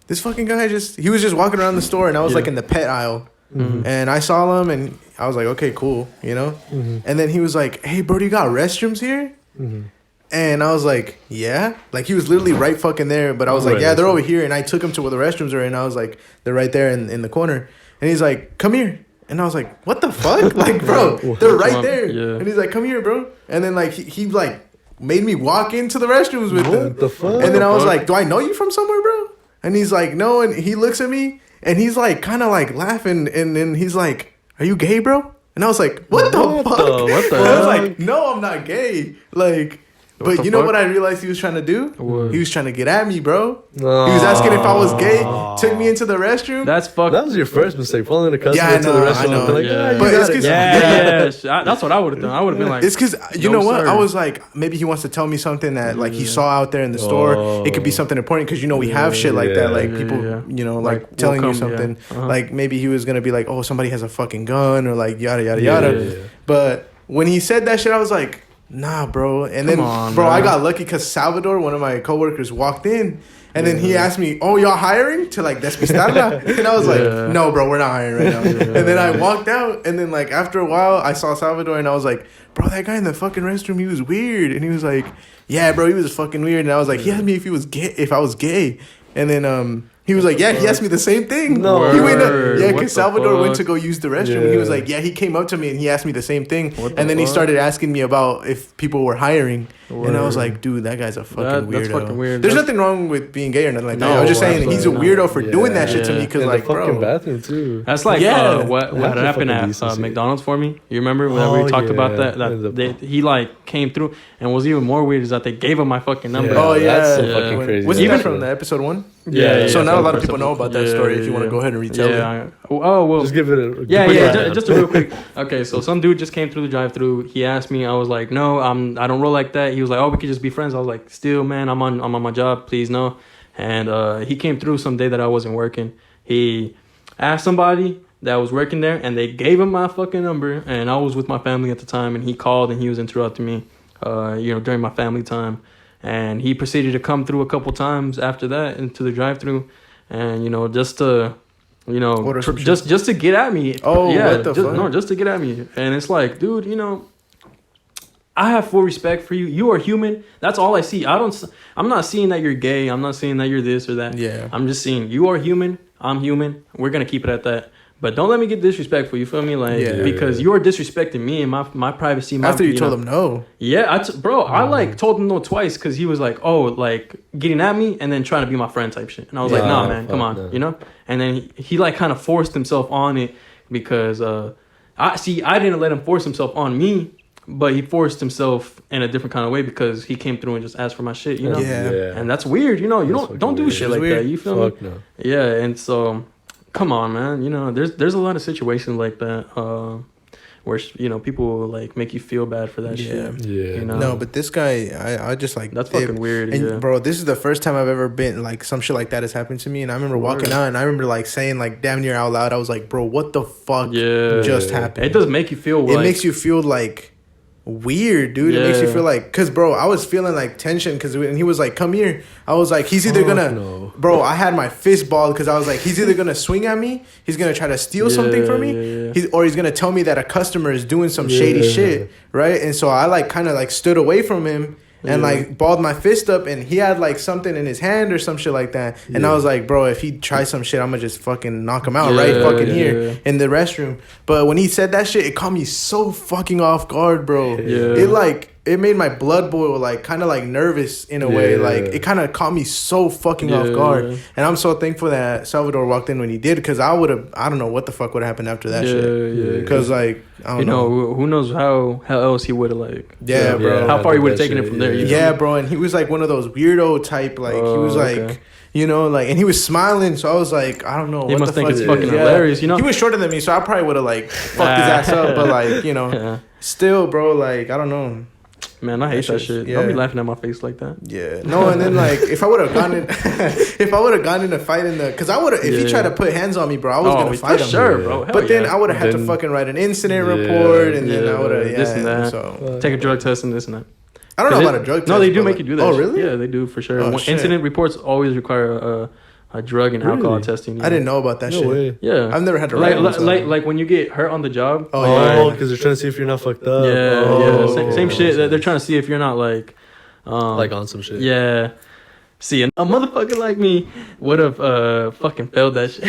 This fucking guy he was just walking around the store, and I was like in the pet aisle. And I saw him, and I was like, okay, cool, you know? And then he was like, hey, bro, do you got restrooms here? And I was like, yeah. Like, he was literally right fucking there, but I was like, yeah, they're over here. And I took him to where the restrooms are, and I was like, they're right there in the corner. And he's like, come here. And I was like, what the fuck? Like, bro, they're right there. And he's like, come here, bro. And then, like, he like, made me walk into the restrooms with him. What the fuck? And then I was like, do I know you from somewhere, bro? And he's like, no. And he looks at me, and he's like kind of like laughing, and then he's like, are you gay, bro? And I was like, what the fuck? What the I was like, no, I'm not gay. Like, but you know what I realized he was trying to do? What? He was trying to get at me, bro. He was asking if I was gay, took me into the restroom. That's fucked. That was your first mistake, following the customer into the restroom. I know. Like, But it's because that's what I would have done. I would have been like, it's because you know what? I was like, maybe he wants to tell me something that like he saw out there in the store. It could be something important because we have shit like that, like people, like telling you something. Like maybe he was gonna be like, oh, somebody has a fucking gun, or like yada yada yada. But when he said that shit, I was like, nah, bro. And then, bro, I got lucky because Salvador, one of my coworkers, walked in. And then he asked me, oh, y'all hiring to like despistarla? And I was like, no, bro, we're not hiring right now. And then I walked out. And then like after a while, I saw Salvador, and I was like, bro, that guy in the fucking restroom, he was weird. And he was like, yeah, bro, he was fucking weird. And I was like, he asked me if I was gay. And then he was like, yeah, he asked me the same thing. No. He went up, because Salvador went to go use the restroom. And he was like, yeah, he came up to me and he asked me the same thing. And then he started asking me about if people were hiring. And I was like, dude, that guy's a fucking weirdo. That's fucking weird. There's nothing wrong with being gay or nothing like that. I was just saying that he's a weirdo for doing that shit to me because, like, the fucking bro. bathroom, too. That's like what happened at McDonald's for me. You remember when we talked about that? He, like, came through. And what's even more weird is that they gave him my fucking number. Oh, yeah. That's so fucking crazy. Was it from the episode 1? Yeah. So now a lot of people know about that story. If you want to go ahead and retell it. Oh, well. Just give it a... Just a real quick. Okay, so some dude just came through the drive-thru. He asked me. I was like, no, I don't roll like that. He was like, oh, we could just be friends. I was like, still, man, I'm on my job. Please, no. And he came through some day that I wasn't working. He asked somebody that was working there, and they gave him my fucking number. And I was with my family at the time, and he called, and he was interrupting me, during my family time. And he proceeded to come through a couple times after that into the drive-thru, and just to just to get at me. Oh, yeah, what the fuck? No, just to get at me. And it's like, dude, I have full respect for you. You are human. That's all I see. I'm not seeing that you're gay. I'm not seeing that you're this or that. Yeah. I'm just seeing you are human. I'm human. We're gonna keep it at that. But don't let me get disrespectful. You feel me? Like because you are disrespecting me and my privacy. After you told him no. Yeah, I like told him no twice because he was like, oh, like getting at me and then trying to be my friend type shit. And I was like, nah, man, come on, And then he like kind of forced himself on it because I didn't let him force himself on me, but he forced himself in a different kind of way because he came through and just asked for my shit, Yeah. And that's weird, You don't do shit like that. You feel me? No. Yeah, and so. Come on, man. There's a lot of situations like that where people like make you feel bad for that shit. Yeah. No, but this guy, I just like that's fucking weird. And bro, this is the first time I've ever been like some shit like that has happened to me, and I remember walking out and I remember like saying like damn near out loud, I was like, bro, what the fuck just happened? It does make you feel. It makes you feel like. weird, dude. It makes you feel like, cause bro, I was feeling like tension, cause when he was like, "Come here," I was like, he's either bro, I had my fist balled, cause I was like, he's either gonna swing at me, he's gonna try to steal something from me, or he's gonna tell me that a customer is doing some shady shit, right? And so I like kind of like stood away from him. And like balled my fist up, and he had like something in his hand or some shit like that. And I was like, bro, if he tries some shit, I'm gonna just fucking knock him out here in the restroom. But when he said that shit, it caught me so fucking off guard, bro. It made my blood boil, like kind of like nervous in a way. Like it kind of caught me so fucking off guard. And I'm so thankful that Salvador walked in when he did, because I don't know what the fuck would have happened after that shit. Because like, I don't know. Who knows how else he would have like. Bro. How far he would have taken it from there. Yeah, bro. And he was like one of those weirdo type, like he was like, you know, like, and he was smiling. So I was like, I don't know. He must think it's fucking hilarious, you know? He was shorter than me, so I probably would have like fucked his ass up. But like, you know, still, bro, like, I don't know. Man, I hate that shit. Don't be laughing at my face like that. Yeah. No, and then like if I would have gone in a fight because I would have, if he tried to put hands on me, bro, I was gonna fight him. Sure, bro. But then I would have had to fucking write an incident report, and then I would have this and that. So take a drug test and this and that. I don't know about a drug test. No, they do make you do that. Oh, really? Yeah, they do for sure. Incident reports always require a drug and alcohol testing. I didn't know about that shit. Way. Yeah, I've never had to write like when you get hurt on the job. Because they're trying to see if you're not fucked up. Same shit. They're trying to see if you're not like on some shit. Yeah. See, a motherfucker like me would have fucking failed that shit.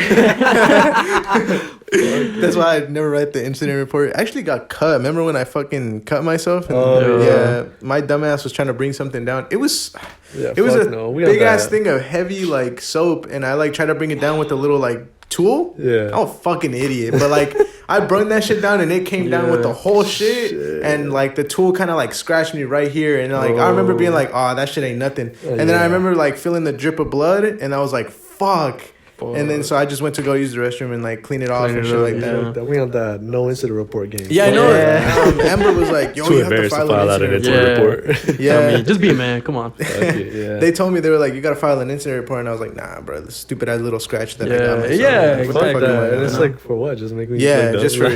That's why I never write the incident report. I actually got cut. Remember when I fucking cut myself? And, my dumbass was trying to bring something down. It was a big ass thing of heavy like soap, and I like tried to bring it down with a little like tool. I'm a fucking idiot, but like I burned that shit down, and it came down with the whole shit, and like the tool kind of like scratched me right here, and like I remember being like, oh, that shit ain't nothing, and then I remember like feeling the drip of blood, and I was like, fuck. And then so I just went to go use the restroom and like clean it off and shit like that. We on that no incident report game. Yeah, I know. Amber was like, "Yo, you have to file an incident report." Yeah, I mean, just be a man. Come on. They told me, they were like, "You gotta file an incident report," and I was like, "Nah, bro, the stupid ass little scratch that I got myself." Exactly. And it's like, for what? Just make me just for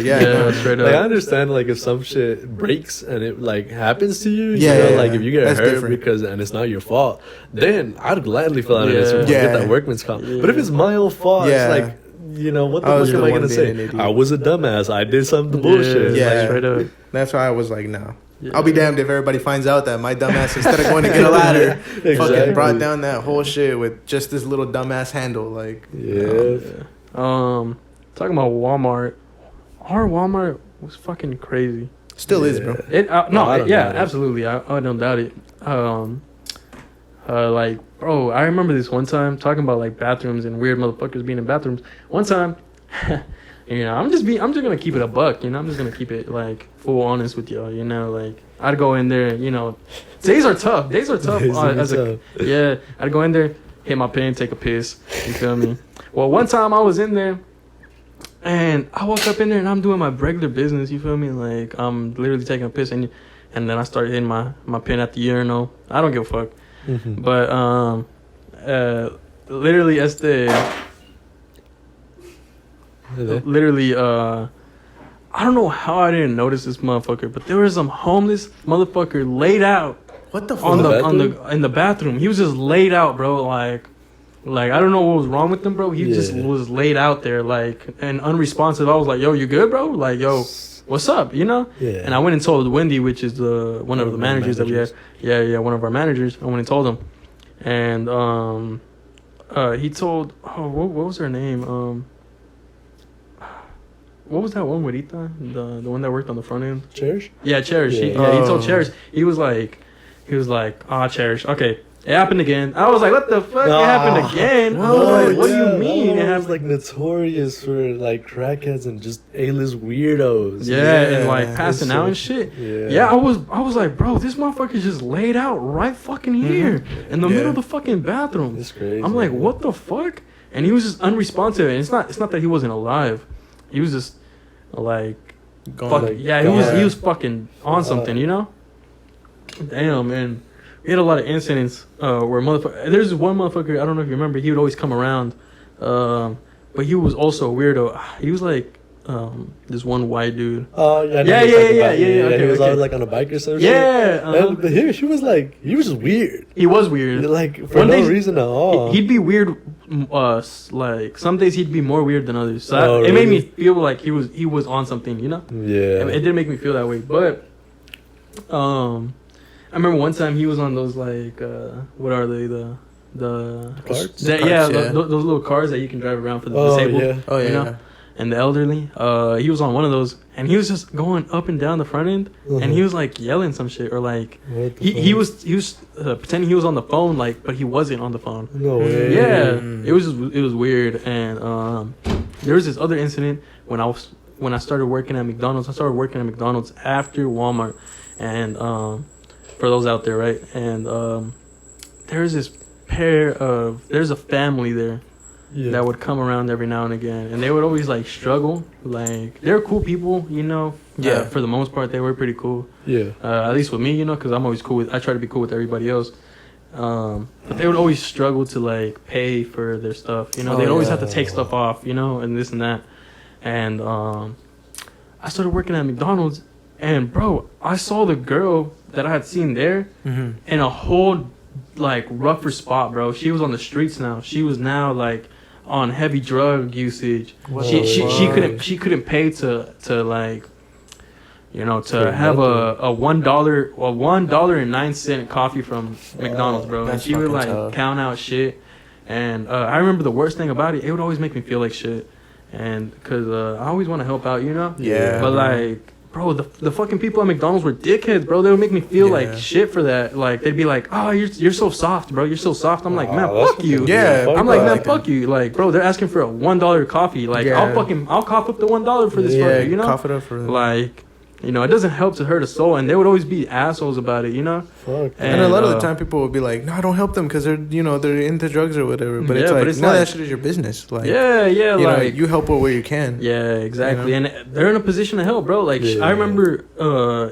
straight up. Like, I understand like if some shit breaks and it like happens to you, you know, like if you get hurt and it's not your fault, then I'd gladly fill out an incident report, get that workman's comp. But if it's my own fault, it's like, you know, what the fuck am I gonna say? I was a dumbass. I did some bullshit. Yeah, straight up. That's why I was like, no. I'll be damned if everybody finds out that my dumbass, instead of going to get a ladder, fucking brought down that whole shit with just this little dumbass handle. Like, talking about Walmart. Our Walmart was fucking crazy. Still is, bro. Absolutely. I don't doubt it. Like, bro, I remember this one time talking about like bathrooms and weird motherfuckers being in bathrooms. One time, you know, I'm just gonna keep it a buck. You know, I'm just gonna keep it like full honest with y'all. You know, like I'd go in there. You know, days are tough. I'd go in there, hit my pen, take a piss. You feel me? Well, one time I was in there, and I walk up in there and I'm doing my regular business. You feel me? Like I'm literally taking a piss, and then I started hitting my pen at the urinal. I don't give a fuck. But literally I don't know how I didn't notice this motherfucker, but there was some homeless motherfucker laid out. What the fuck? In the bathroom. He was just laid out, bro. Like I don't know what was wrong with him, bro. He just was laid out there, like, and unresponsive. I was like, yo, you good, bro? Like, yo, what's up? You know? Yeah. And I went and told Wendy, which is one of the managers that we had. Yeah, one of our managers. I went and told him, and he told, what was her name? What was that one with Ita? The one that worked on the front end? Cherish? Yeah, Cherish. He told Cherish. He was like, Cherish. Okay. It happened again. I was like, what the fuck? It happened again? I was like, what do you mean? It was like notorious for like crackheads and just A-list weirdos. Yeah, and like passing out and shit. Yeah, I was like, bro, this motherfucker just laid out right fucking here in the middle of the fucking bathroom. It's crazy. I'm like, what the fuck? And he was just unresponsive. And it's not that he wasn't alive. He was just like, he was fucking on something, you know? Damn, man. We had a lot of incidents where there's one motherfucker, I don't know if you remember, he would always come around, but he was also a weirdo. He was like this one white dude. Oh yeah. He was always like on a bike or something. Yeah. But he was just weird. He was weird. Like for no reason at all. He'd be weird. Like some days he'd be more weird than others. So really? It made me feel like he was on something. You know. Yeah. It did make me feel that way, but I remember one time he was on those like what are they the carts? Those little cars that you can drive around for the disabled. Yeah. Oh yeah. You know? And the elderly. He was on one of those, and he was just going up and down the front end, and he was like yelling some shit, or like he was pretending he was on the phone, like, but he wasn't on the phone. No way. Yeah, it was weird. And there was this other incident when I started working at McDonald's. I started working at McDonald's after Walmart, and for those out there, right? And there's a family there. Yeah. That would come around every now and again, and they would always like struggle. Like they're cool people, you know. Yeah. For the most part, they were pretty cool. Yeah. At least with me, you know, because I'm always cool I try to be cool with everybody else. But they would always struggle to like pay for their stuff. You know, they'd always have to take stuff off. You know, and this and that. And I started working at McDonald's, and bro, I saw the girl that I had seen there in a whole like rougher spot, bro. She was on the streets now. She was now like on heavy drug usage. She couldn't pay to like, you know, to have a $1.09 coffee from McDonald's, bro. And she would like count out shit. And I remember the worst thing about it would always make me feel like shit. And because I always want to help out, you know. Yeah. But like, bro, the fucking people at McDonald's were dickheads, bro. They would make me feel like shit for that. Like, they'd be like, oh, you're so soft, bro. You're so soft. I'm like, man, fuck you. Yeah. I'm like, man, fuck you. Like, bro, they're asking for a $1 coffee. Like, I'll cough up the $1 for this fucker, you know? Cough it up for them. Like, you know, it doesn't help to hurt a soul. And they would always be assholes about it, you know? Fuck. And a lot of the time people would be like, no, don't help them because they're, you know, they're into drugs or whatever. But it's like, no, that shit is your business. Like, you know, you help where you can. Yeah, exactly. You know? And they're in a position to help, bro. Like, I remember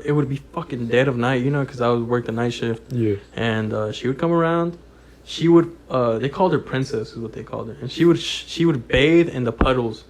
it would be fucking dead of night, you know, because I would work the night shift. Yeah. And she would come around. She would, they called her Princess is what they called her. And she would bathe in the puddles.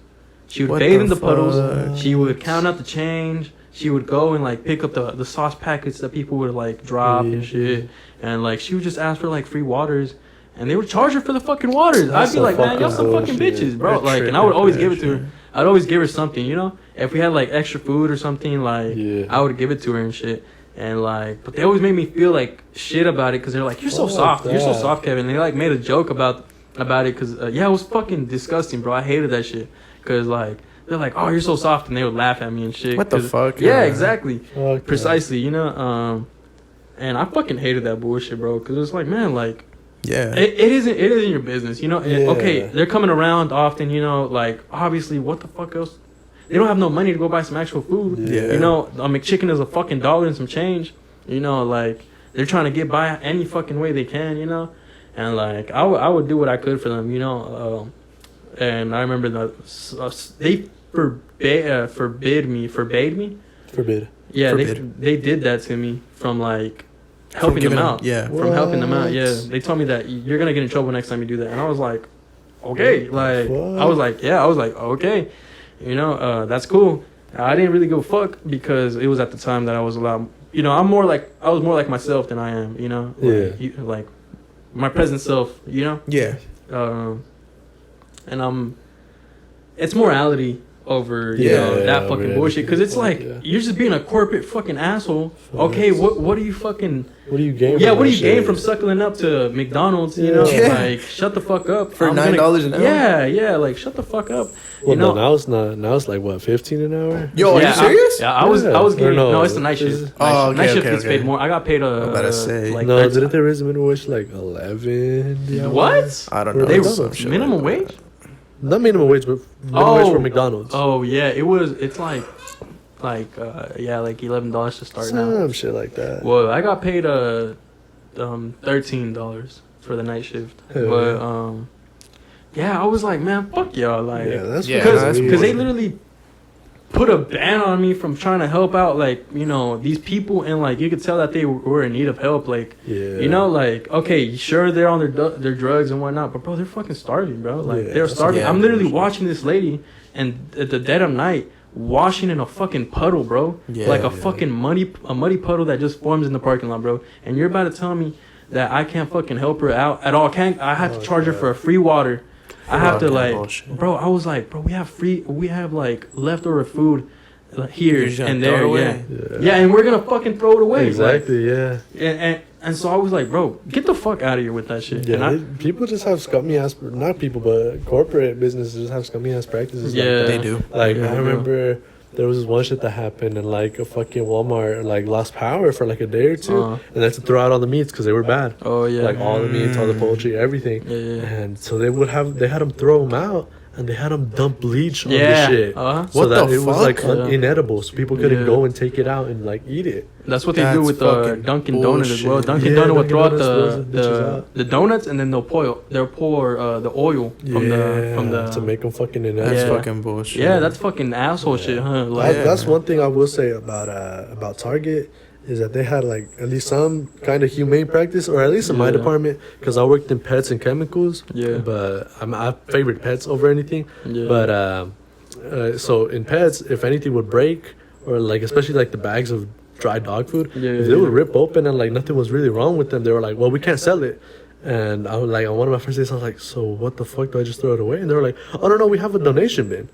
She would bathe in the puddles. She would count out the change. She would go and like pick up the sauce packets that people would like drop and shit, and like she would just ask for like free waters, and they would charge her for the fucking waters. I'd be like, man, y'all some fucking bitches, bro. Like, and I would always give it to her. I'd always give her something, you know. If we had like extra food or something, like I would give it to her and shit. And like, but they always made me feel like shit about it because they're like, you're so soft, you're so soft, Kevin. And they like made a joke about it because it was fucking disgusting, bro. I hated that shit because like. They're like, oh, you're so soft, and they would laugh at me and shit. What the fuck? Yeah, exactly. Precisely, you know. And I fucking hated that bullshit, bro, because it's like, man, like, it isn't your business, you know. Okay, they're coming around often, you know. Like, obviously, what the fuck else? They don't have no money to go buy some actual food. Yeah. You know, a McChicken is a fucking $1 and some change. You know, like they're trying to get by any fucking way they can, you know. And like, I would do what I could for them, you know. And I remember that they forbade me. Yeah, they did that to me from like helping them out. Yeah, from helping them out. Yeah, they told me that you're gonna get in trouble next time you do that, and I was like, okay. Like I was like, okay, you know, that's cool. I didn't really give a fuck because it was at the time that I was allowed. You know, I was more like myself than I am. You know, like my present self. You know. Yeah. And it's morality over you know that fucking bullshit because it's like you're just being a corporate fucking asshole. Okay, what do you gain? Yeah, what do you gain from suckling up to McDonald's? You know, like shut the fuck up for $9 an hour. Yeah, like shut the fuck up. Well, you know, now it's like what, 15 an hour? Yo, are you serious? I was getting it's the night shift. Night shift gets paid more. I got paid like no, didn't they raise the minimum wage like 11? What? I don't know. They minimum wage. Not minimum wage, but minimum wage for McDonald's. Oh yeah, it's like $11 to start now. Some shit like that. Well, I got paid $13 for the night shift, but I was like, man, fuck y'all, like, that's because they literally put a ban on me from trying to help out, like, you know, these people, and like you could tell that they were in need of help, like, you know, like, okay, sure, they're on their drugs and whatnot, but bro, they're fucking starving, bro. Like, they're starving. I'm literally watching this lady, and at the dead of night, washing in a fucking puddle, bro. Like a fucking muddy puddle that just forms in the parking lot, bro. And you're about to tell me that I can't fucking help her out at all? I have to charge her for a free water. I have to, like, bullshit. Bro, I was like, bro, we have like leftover food here and there, yeah, and we're gonna fucking throw it away. Exactly, like, and so I was like, bro, get the fuck out of here with that shit. Yeah, people just have scummy ass, not people, but corporate businesses just have scummy ass practices. Yeah, like that. They do. Like, I remember there was this one shit that happened, and like a fucking Walmart like lost power for like a day or two, and they had to throw out all the meats because they were bad. Oh yeah, like all the meats, all the poultry, everything. Yeah. And so they had them throw them out. And they had them dump bleach on the shit, so what that the it was like inedible, so people couldn't go and take it out and like eat it. That's what they do with Dunkin' Donuts as well. Dunkin' Donuts will throw out the donuts, and then they'll pour the oil from the to make them fucking inedible. That's fucking bullshit. Yeah, that's fucking asshole shit, huh? Like, that's one thing I will say about Target. Is that they had like at least some kind of humane practice, or at least in my department, because I worked in pets and chemicals. Yeah. But I favored pets over anything. Yeah. But so in pets, if anything would break, or like especially like the bags of dry dog food, if they would rip open and like nothing was really wrong with them, they were like, well, we can't sell it. And I was like, on one of my first days, I was like, so what the fuck, do I just throw it away? And they were like, oh no, we have a donation bin.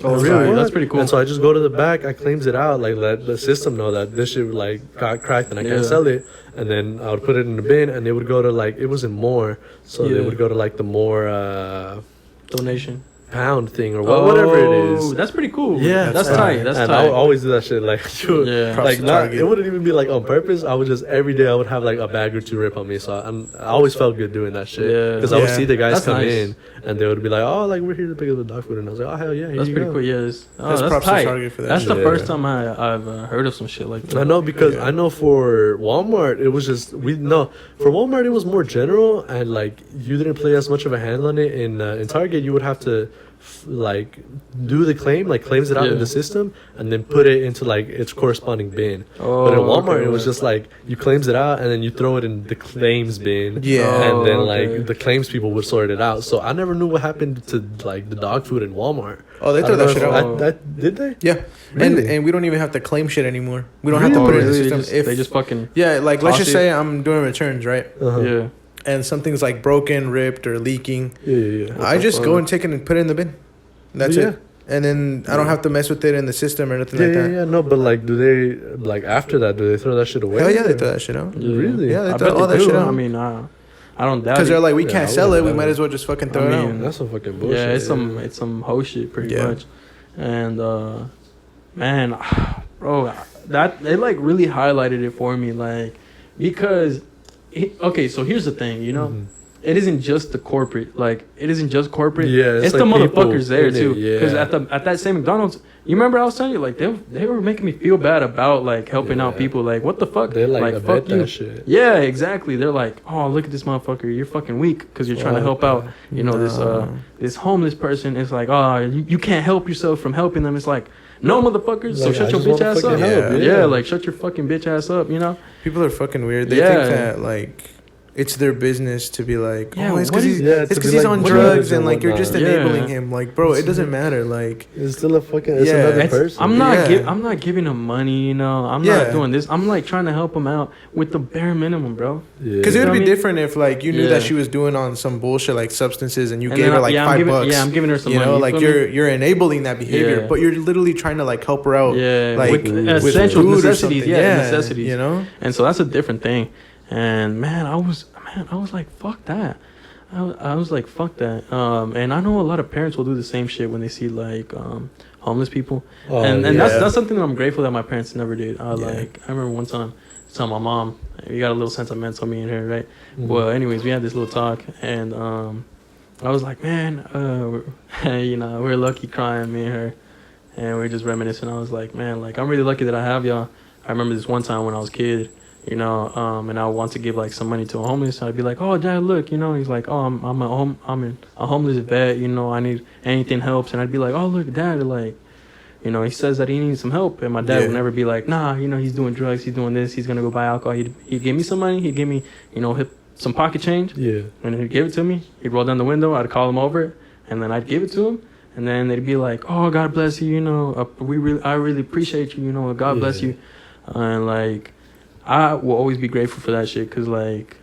Oh, really? That's pretty cool. And so I just go to the back, I claims it out, like let the system know that this shit like got cracked and I can't sell it. And then I would put it in the bin, and they would go to like, it wasn't more, so they would go to like the more donation pound thing or whatever it is. That's pretty cool. Yeah, that's tight. That's and tight. I would always do that shit. Like, like not. It wouldn't even be like on purpose. I would just every day I would have like a bag or two rip on me. So I always felt good doing that shit. Because I would see the guys come in, and they would be like, "Oh, like we're here to pick up the dog food," and I was like, "Oh hell yeah, that's pretty cool." Yeah, that's tight. For that. That's the first time I've heard of some shit like that. I know, because I know for Walmart it was just for Walmart it was more general, and like you didn't play as much of a hand on it. In Target you would have to like do the claim, like claims it out in the system, and then put it into like its corresponding bin. But in Walmart it was just like you claims it out and then you throw it in the claims bin, and then like the claims people would sort it out. So I never knew what happened to like the dog food in Walmart. Oh, they throw that shit out. Did they? Yeah. Really? And we don't even have to claim shit anymore. We don't have to put it in the system. They just fucking like let's just say I'm doing returns, right? Yeah. And something's like broken, ripped, or leaking. I just go and take it and put it in the bin. That's it. And then I don't have to mess with it in the system or nothing like that. Yeah, no, but like, do they, like after that, do they throw that shit away? Hell yeah, they throw that shit out. Really? Yeah, they throw all that shit out. I mean, I don't doubt it. Because they're like, we can't sell it, we might as well just fucking throw it out. That's some fucking bullshit. Yeah, it's some hoe shit pretty much. And, man, bro, that, they like really highlighted it for me, like, because, okay, so here's the thing, you know? It isn't just the corporate, like it isn't just corporate. Yeah, it's like the motherfuckers there too. Because at that same McDonald's, you remember I was telling you, like they were making me feel bad about like helping out people. Like what the fuck? They like fuck you. That shit. Yeah, exactly. They're like, oh look at this motherfucker, you're fucking weak because you're trying to help out. You know this homeless person. It's like, oh you can't help yourself from helping them. It's like, no motherfuckers. So shut your bitch ass up. Yeah, like shut your fucking bitch ass up. You know. People are fucking weird. They think that like it's their business to be like, it's because he's on drugs and like you're just enabling him. Like, bro, it doesn't matter. Like, it's still another person. I'm not giving him money. You know, I'm not doing this. I'm like trying to help him out with the bare minimum, bro. Because it would be different if like you knew that she was doing on some bullshit like substances and you gave her like $5. Yeah, I'm giving her some money. You know, like you're enabling that behavior, but you're literally trying to like help her out. Yeah, like with essential necessities. Yeah, necessities. You know, and so that's a different thing. And man, I was like, fuck that. I was like, fuck that. And I know a lot of parents will do the same shit when they see like homeless people. And that's something that I'm grateful that my parents never did. I remember one time telling my mom, we got a little sentimental, me and her, right? Well, anyways, we had this little talk, and I was like, man, you know, we're lucky crying, me and her, and we're just reminiscing. I was like, man, like I'm really lucky that I have y'all. I remember this one time when I was a kid, you know, and I would want to give like some money to a homeless. I'd be like, oh dad, look, you know, he's like, oh I'm a homeless vet, you know, I need anything helps. And I'd be like, oh look dad, like you know, he says that he needs some help. And my dad would never be like, nah, you know, he's doing drugs, he's doing this, he's going to go buy alcohol. He'd give me some money. He'd give me, you know, some pocket change. Yeah. And he'd give it to me. He'd roll down the window. I'd call him over, and then I'd give it to him. And then they'd be like, oh, God bless you, you know, I really appreciate you, you know, God bless you. And, like, I will always be grateful for that shit because, like,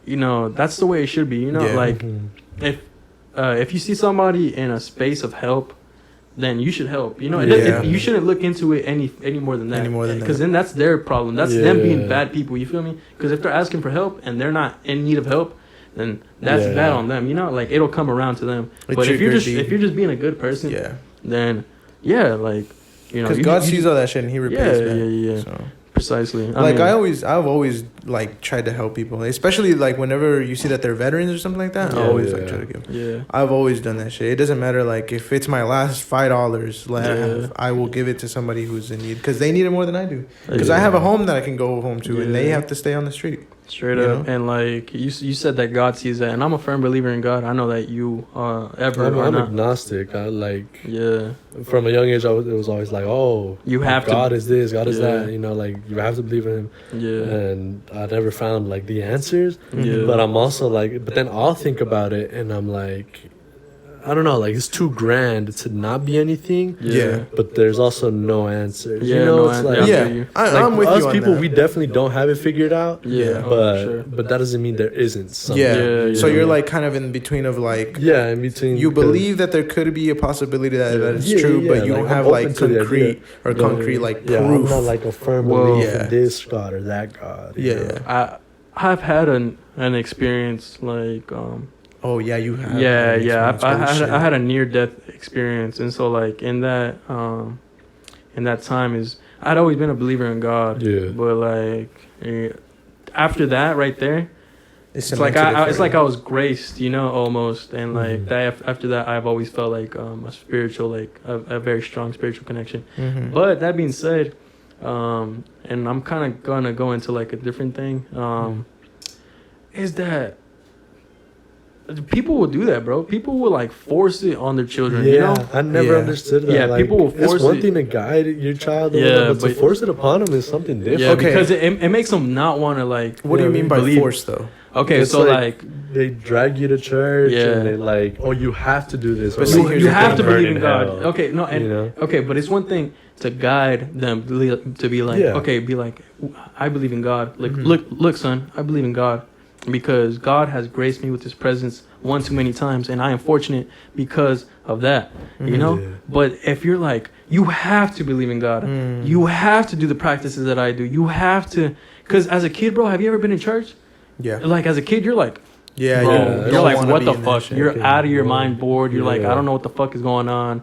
you know, that's the way it should be, you know? Like, if you see somebody in a space of help, then you should help. You know, you shouldn't look into it any more than that. Because then that's their problem. That's them being bad people, you feel me? Because if they're asking for help and they're not in need of help, then that's bad on them. You know, like, it'll come around to them. But if you're just being a good person, then like, you know, because God sees all that shit and He repays back. So. Precisely. I've always like tried to help people, especially like whenever you see that they're veterans or something like that. I always like try to give. Yeah. I've always done that shit. It doesn't matter, like, if it's my last $5 I will give it to somebody who's in need because they need it more than I do. Because I have a home that I can go home to, and they have to stay on the street. Straight up. Know? And like you said that God sees that, and I'm a firm believer in God. I know that you I'm agnostic. I like from a young age, it was always like, oh, you have God to. is this, God is that. You know, like, you have to believe in Him. Yeah. And I never found like the answers. Yeah. But I'm also like, but then I'll think about it, and I'm like, I don't know, like, it's too grand to not be anything. Yeah. But there's also no answers. Yeah, you know, it's like, I'm with us you on people, that. We definitely don't have it figured out. Yeah. But that doesn't mean there isn't something. Yeah. So you're like kind of in between of like. Yeah, in between. You believe that there could be a possibility that it's true, but you don't have like concrete like proof. I'm not like a firm belief in this God or that God. Yeah. I've had an experience like. Oh yeah, you have. Yeah. I had a near-death experience, and so like in that time I'd always been a believer in God. Yeah. But like after that, right there, it's like I was graced, you know, almost, and like that. After that, I've always felt like a spiritual, like a very strong spiritual connection. Mm-hmm. But that being said, and I'm kind of gonna go into like a different thing. Is that people will do that, bro. People will like force it on their children. You know? I never understood that. Yeah, like, people will force it. It's one thing to guide your child, but to force it upon them is something different. Yeah, because it makes them not want to like. What do you mean by force, though? Okay, it's so like they drag you to church and they like, oh, you have to do this. But you have to believe in God. Hell. Okay, no, and okay, but it's one thing to guide them to be like, okay, be like, I believe in God. Like, look, son, I believe in God. Because God has graced me with His presence one too many times, and I am fortunate because of that, you know? Yeah. But if you're like, you have to believe in God. You have to do the practices that I do. You have to, because as a kid, bro, have you ever been in church? Yeah. Like, as a kid, you're like, you're like, what the fuck? You're out of your mind, bored. You're like, I don't know what the fuck is going on.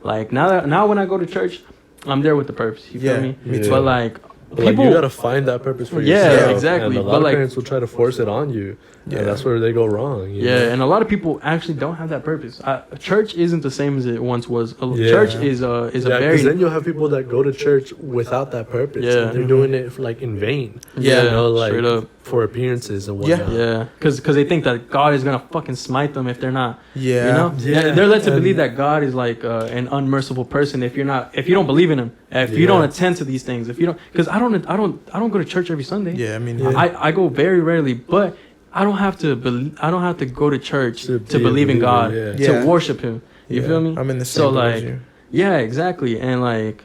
Like, now when I go to church, I'm there with the purpose. You feel me? Me too. But like, people, like, you gotta find that purpose for yourself. Yeah, exactly. And a lot of parents will try to force it on you. Yeah, and that's where they go wrong. You know? And a lot of people actually don't have that purpose. Church isn't the same as it once was. Church is a very. Because then you'll have people that go to church without that purpose. Yeah, and they're doing it for, like, in vain. Yeah, you know, like, straight up. For appearances and whatnot. Yeah, because they think that God is gonna fucking smite them if they're not. Yeah, you know. Yeah, they're led to believe that God is like an unmerciful person if you don't believe in Him. If you don't attend to these things, if you don't, because I don't go to church every Sunday. Yeah, I mean, I go very rarely, but I don't have to go to church to believe in God, to worship Him. You feel me? I'm in the same boat as you. Yeah, exactly. And like,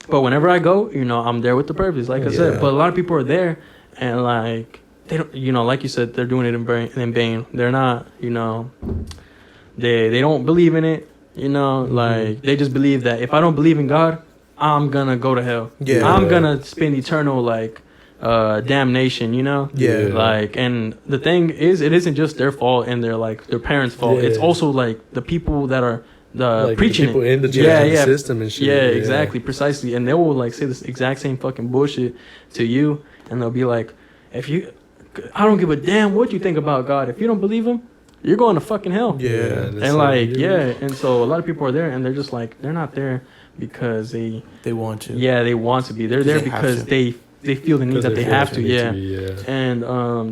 but whenever I go, you know, I'm there with the purpose, like I said. But a lot of people are there, and like, they don't, you know, like you said, they're doing it in vain. They're not, you know, they don't believe in it. You know, like, they just believe that if I don't believe in God, I'm gonna go to hell. Yeah, I'm gonna spend eternal like damnation, you know? Yeah. Like, and the thing is, it isn't just their fault and their parents' fault. Yeah. It's also like the people that are like preaching the people in the system and shit. Yeah, exactly, precisely. And they will like say this exact same fucking bullshit to you, and they'll be like, I don't give a damn what you think about God. If you don't believe Him, you're going to fucking hell. Yeah. And like, and so a lot of people are there, and they're just like, they're not there because they want to. Yeah, they want to be. They're there because they feel the need that they have to. And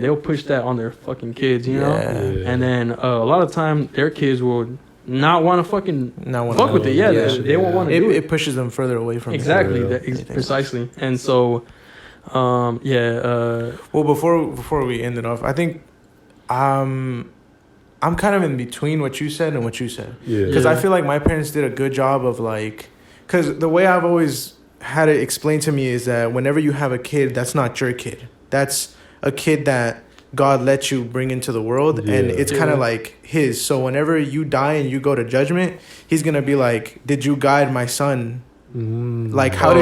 they'll push that on their fucking kids, you know. And then a lot of time their kids will not want to fuck with it. Yeah, they won't want to do it. It pushes them further away from exactly precisely. And so, well, before we end it off, I think I'm kind of in between what you said and what you said. Yeah. Because I feel like my parents did a good job of like, because the way I've always had it explained to me is that whenever you have a kid, that's not your kid. That's a kid that God let you bring into the world, and it's kind of like his. So whenever you die and you go to judgment, he's gonna be like, "Did you guide my son? Like, how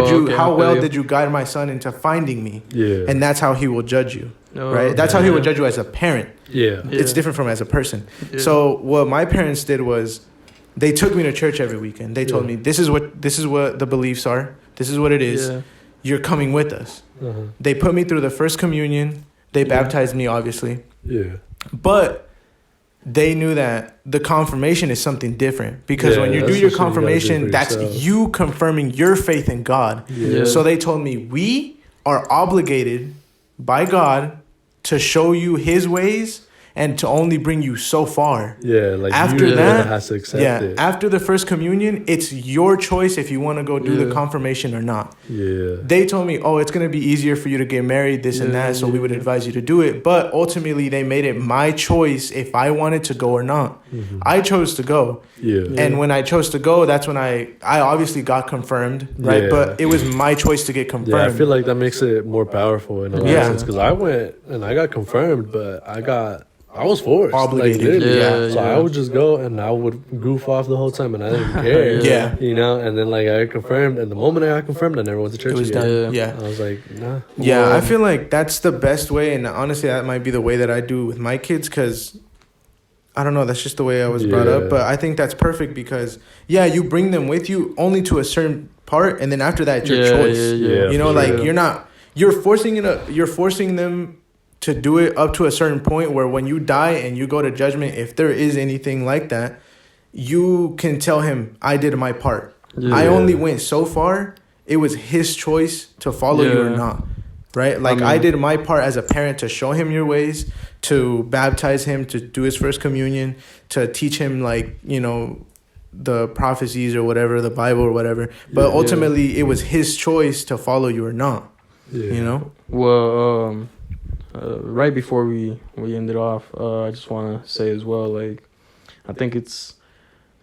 well did you guide my son into finding me?" Yeah, and that's how he will judge you, right? That's how he will judge you as a parent. Yeah, it's different from as a person. Yeah. So what my parents did was, they took me to church every weekend. They told me, "This is what the beliefs are. This is what it is. Yeah. You're coming with us." They put me through the first communion. They baptized me, obviously. Yeah. But they knew that the confirmation is something different. Because when you do your confirmation, that's you confirming your faith in God. Yeah. So they told me, we are obligated by God to show you his ways and to only bring you so far. Yeah, like after that, has to accept it. After the first communion, it's your choice if you want to go do the confirmation or not. Yeah. They told me, it's going to be easier for you to get married, this and that, so we would advise you to do it. But ultimately, they made it my choice if I wanted to go or not. Mm-hmm. I chose to go. Yeah. And when I chose to go, that's when I obviously got confirmed, right? Yeah. But it was my choice to get confirmed. Yeah, I feel like that makes it more powerful in a lot of sense. Because I went and I got confirmed, but I was forced. Obligated. So I would just go and I would goof off the whole time and I didn't care. You know, and then like I got confirmed, and the moment I got confirmed, I never went to church. It was again. done. Yeah. I was like, nah. Yeah, I feel like that's the best way, and honestly, that might be the way that I do with my kids, because I don't know, that's just the way I was brought up. But I think that's perfect because, you bring them with you only to a certain part, and then after that, it's your choice. You know, like you're forcing them to do it up to a certain point where when you die and you go to judgment, if there is anything like that, you can tell him, I did my part. I only went so far. It was his choice to follow you or not. Right? Like I did my part as a parent to show him your ways, to baptize him, to do his first communion, to teach him like, you know, the prophecies or whatever, the Bible or whatever. But ultimately it was his choice to follow you or not. You know? Well, right before we end it off, I just want to say as well, like, I think it's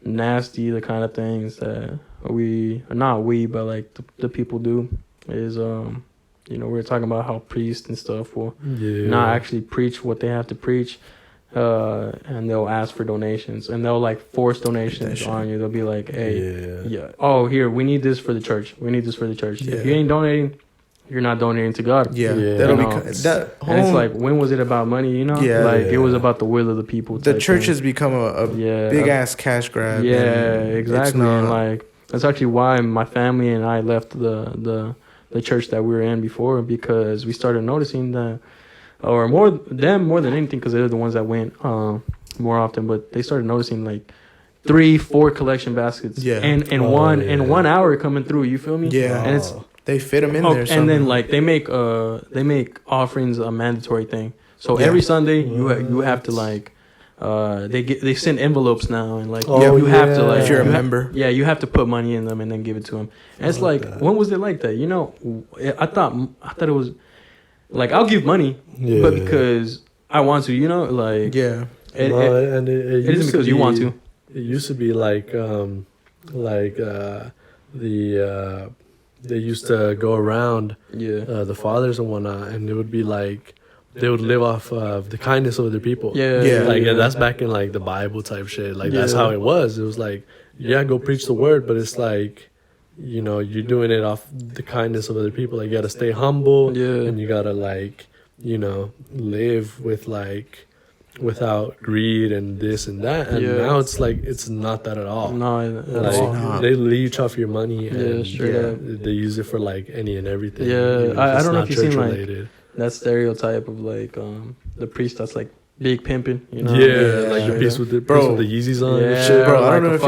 nasty, the kind of things that but like the people do is, you know, we were talking about how priests and stuff will not actually preach what they have to preach, and they'll ask for donations, and they'll like force donations on you. They'll be like, hey, here, we need this for the church. If you ain't donating, you're not donating to God. That'll be and it's like, when was it about money? You know, it was about the will of the people. The church has become a big ass cash grab. Exactly. And like, that's actually why my family and I left the church that we were in before, because we started noticing that, or more than anything, because they're the ones that went more often. But they started noticing like 3-4 collection baskets, and 1 hour coming through. You feel me? And it's. They fit them in there. And then like they make offerings a mandatory thing. So every Sunday you have to like they send envelopes now, and like you have to, like, if you're a member, you have to put money in them and then give it to them. And it's like, when was it like that? You know, I thought it was like, I'll give money, but because I want to. You know, like and it isn't because you want to. It used to be like they used to go around the fathers and whatnot, and it would be like they would live off of the kindness of other people. And that's back in like the Bible type shit. Like that's how it was. It was like, go preach the word, but it's like, you know, you're doing it off the kindness of other people. Like, you gotta stay humble, and you gotta, like, you know, live with like without greed and this and that. And now it's like, it's not that at all. They leech off your money, and they use it for like any and everything. I don't know if you've seen like that stereotype of like the priest that's like big pimping, you know? Like the priest with the Yeezys on and shit. Bro, I don't know if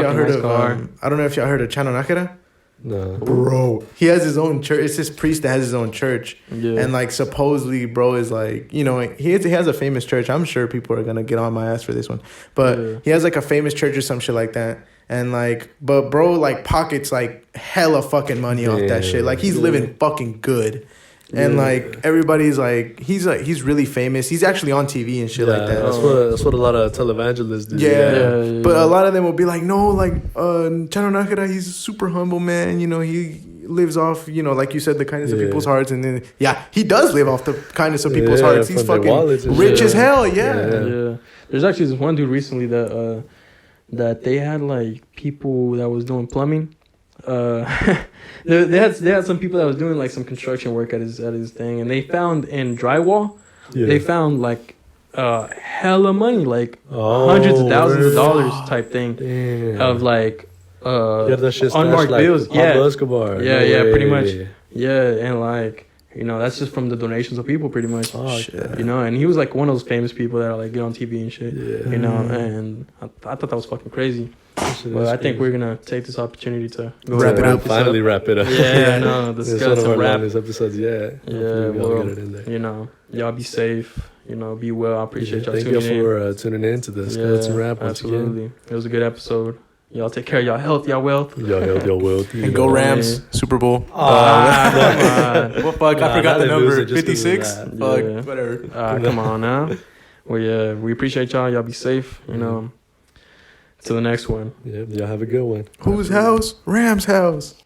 y'all heard of Chano Nakara. No. Bro, he has his own church. It's this priest that has his own church. Yeah. And like supposedly, bro, is like, you know, he has a famous church. I'm sure people are gonna get on my ass for this one, but he has like a famous church or some shit like that. And like, but bro, like pockets like hella fucking money off that shit. Like he's living fucking good. And like everybody's like he's really famous. He's actually on TV and shit like that. That's what a lot of televangelists do. Yeah. But a lot of them will be like, no, like Chano Nakara, he's a super humble man. You know, he lives off, you know, like you said, the kindness of people's hearts. And then he does live off the kindness of people's hearts. He's fucking rich as hell. Yeah. There's actually this one dude recently that they had like people that was doing plumbing. They had some people that was doing like some construction work at his thing, and they found in drywall, they found like hella money, like hundreds of thousands of dollars type thing of like that shit unmarked like bills. Pablo Escobar. Pretty much. And like, you know, that's just from the donations of people, pretty much. You know, and he was like one of those famous people that are like get on TV and shit. You know, and I thought that was fucking crazy. Well, I think we're gonna take this opportunity to go wrap it up. Yeah, no, discuss and wrap this episodes. Well, you know, y'all be safe. You know, be well. I appreciate y'all tuning in. Thank you for tuning in to this Skeleton Rap once again. It was a good episode. Y'all take care of y'all health, y'all wealth. Y'all health, y'all wealth. And go Rams, Super Bowl. Come on. Well, fuck, I forgot the number. 56? Fuck, whatever. Come on now. Well, we appreciate y'all. Y'all be safe, you know. To the next one. Yeah, y'all have a good one. Whose house? Rams' house.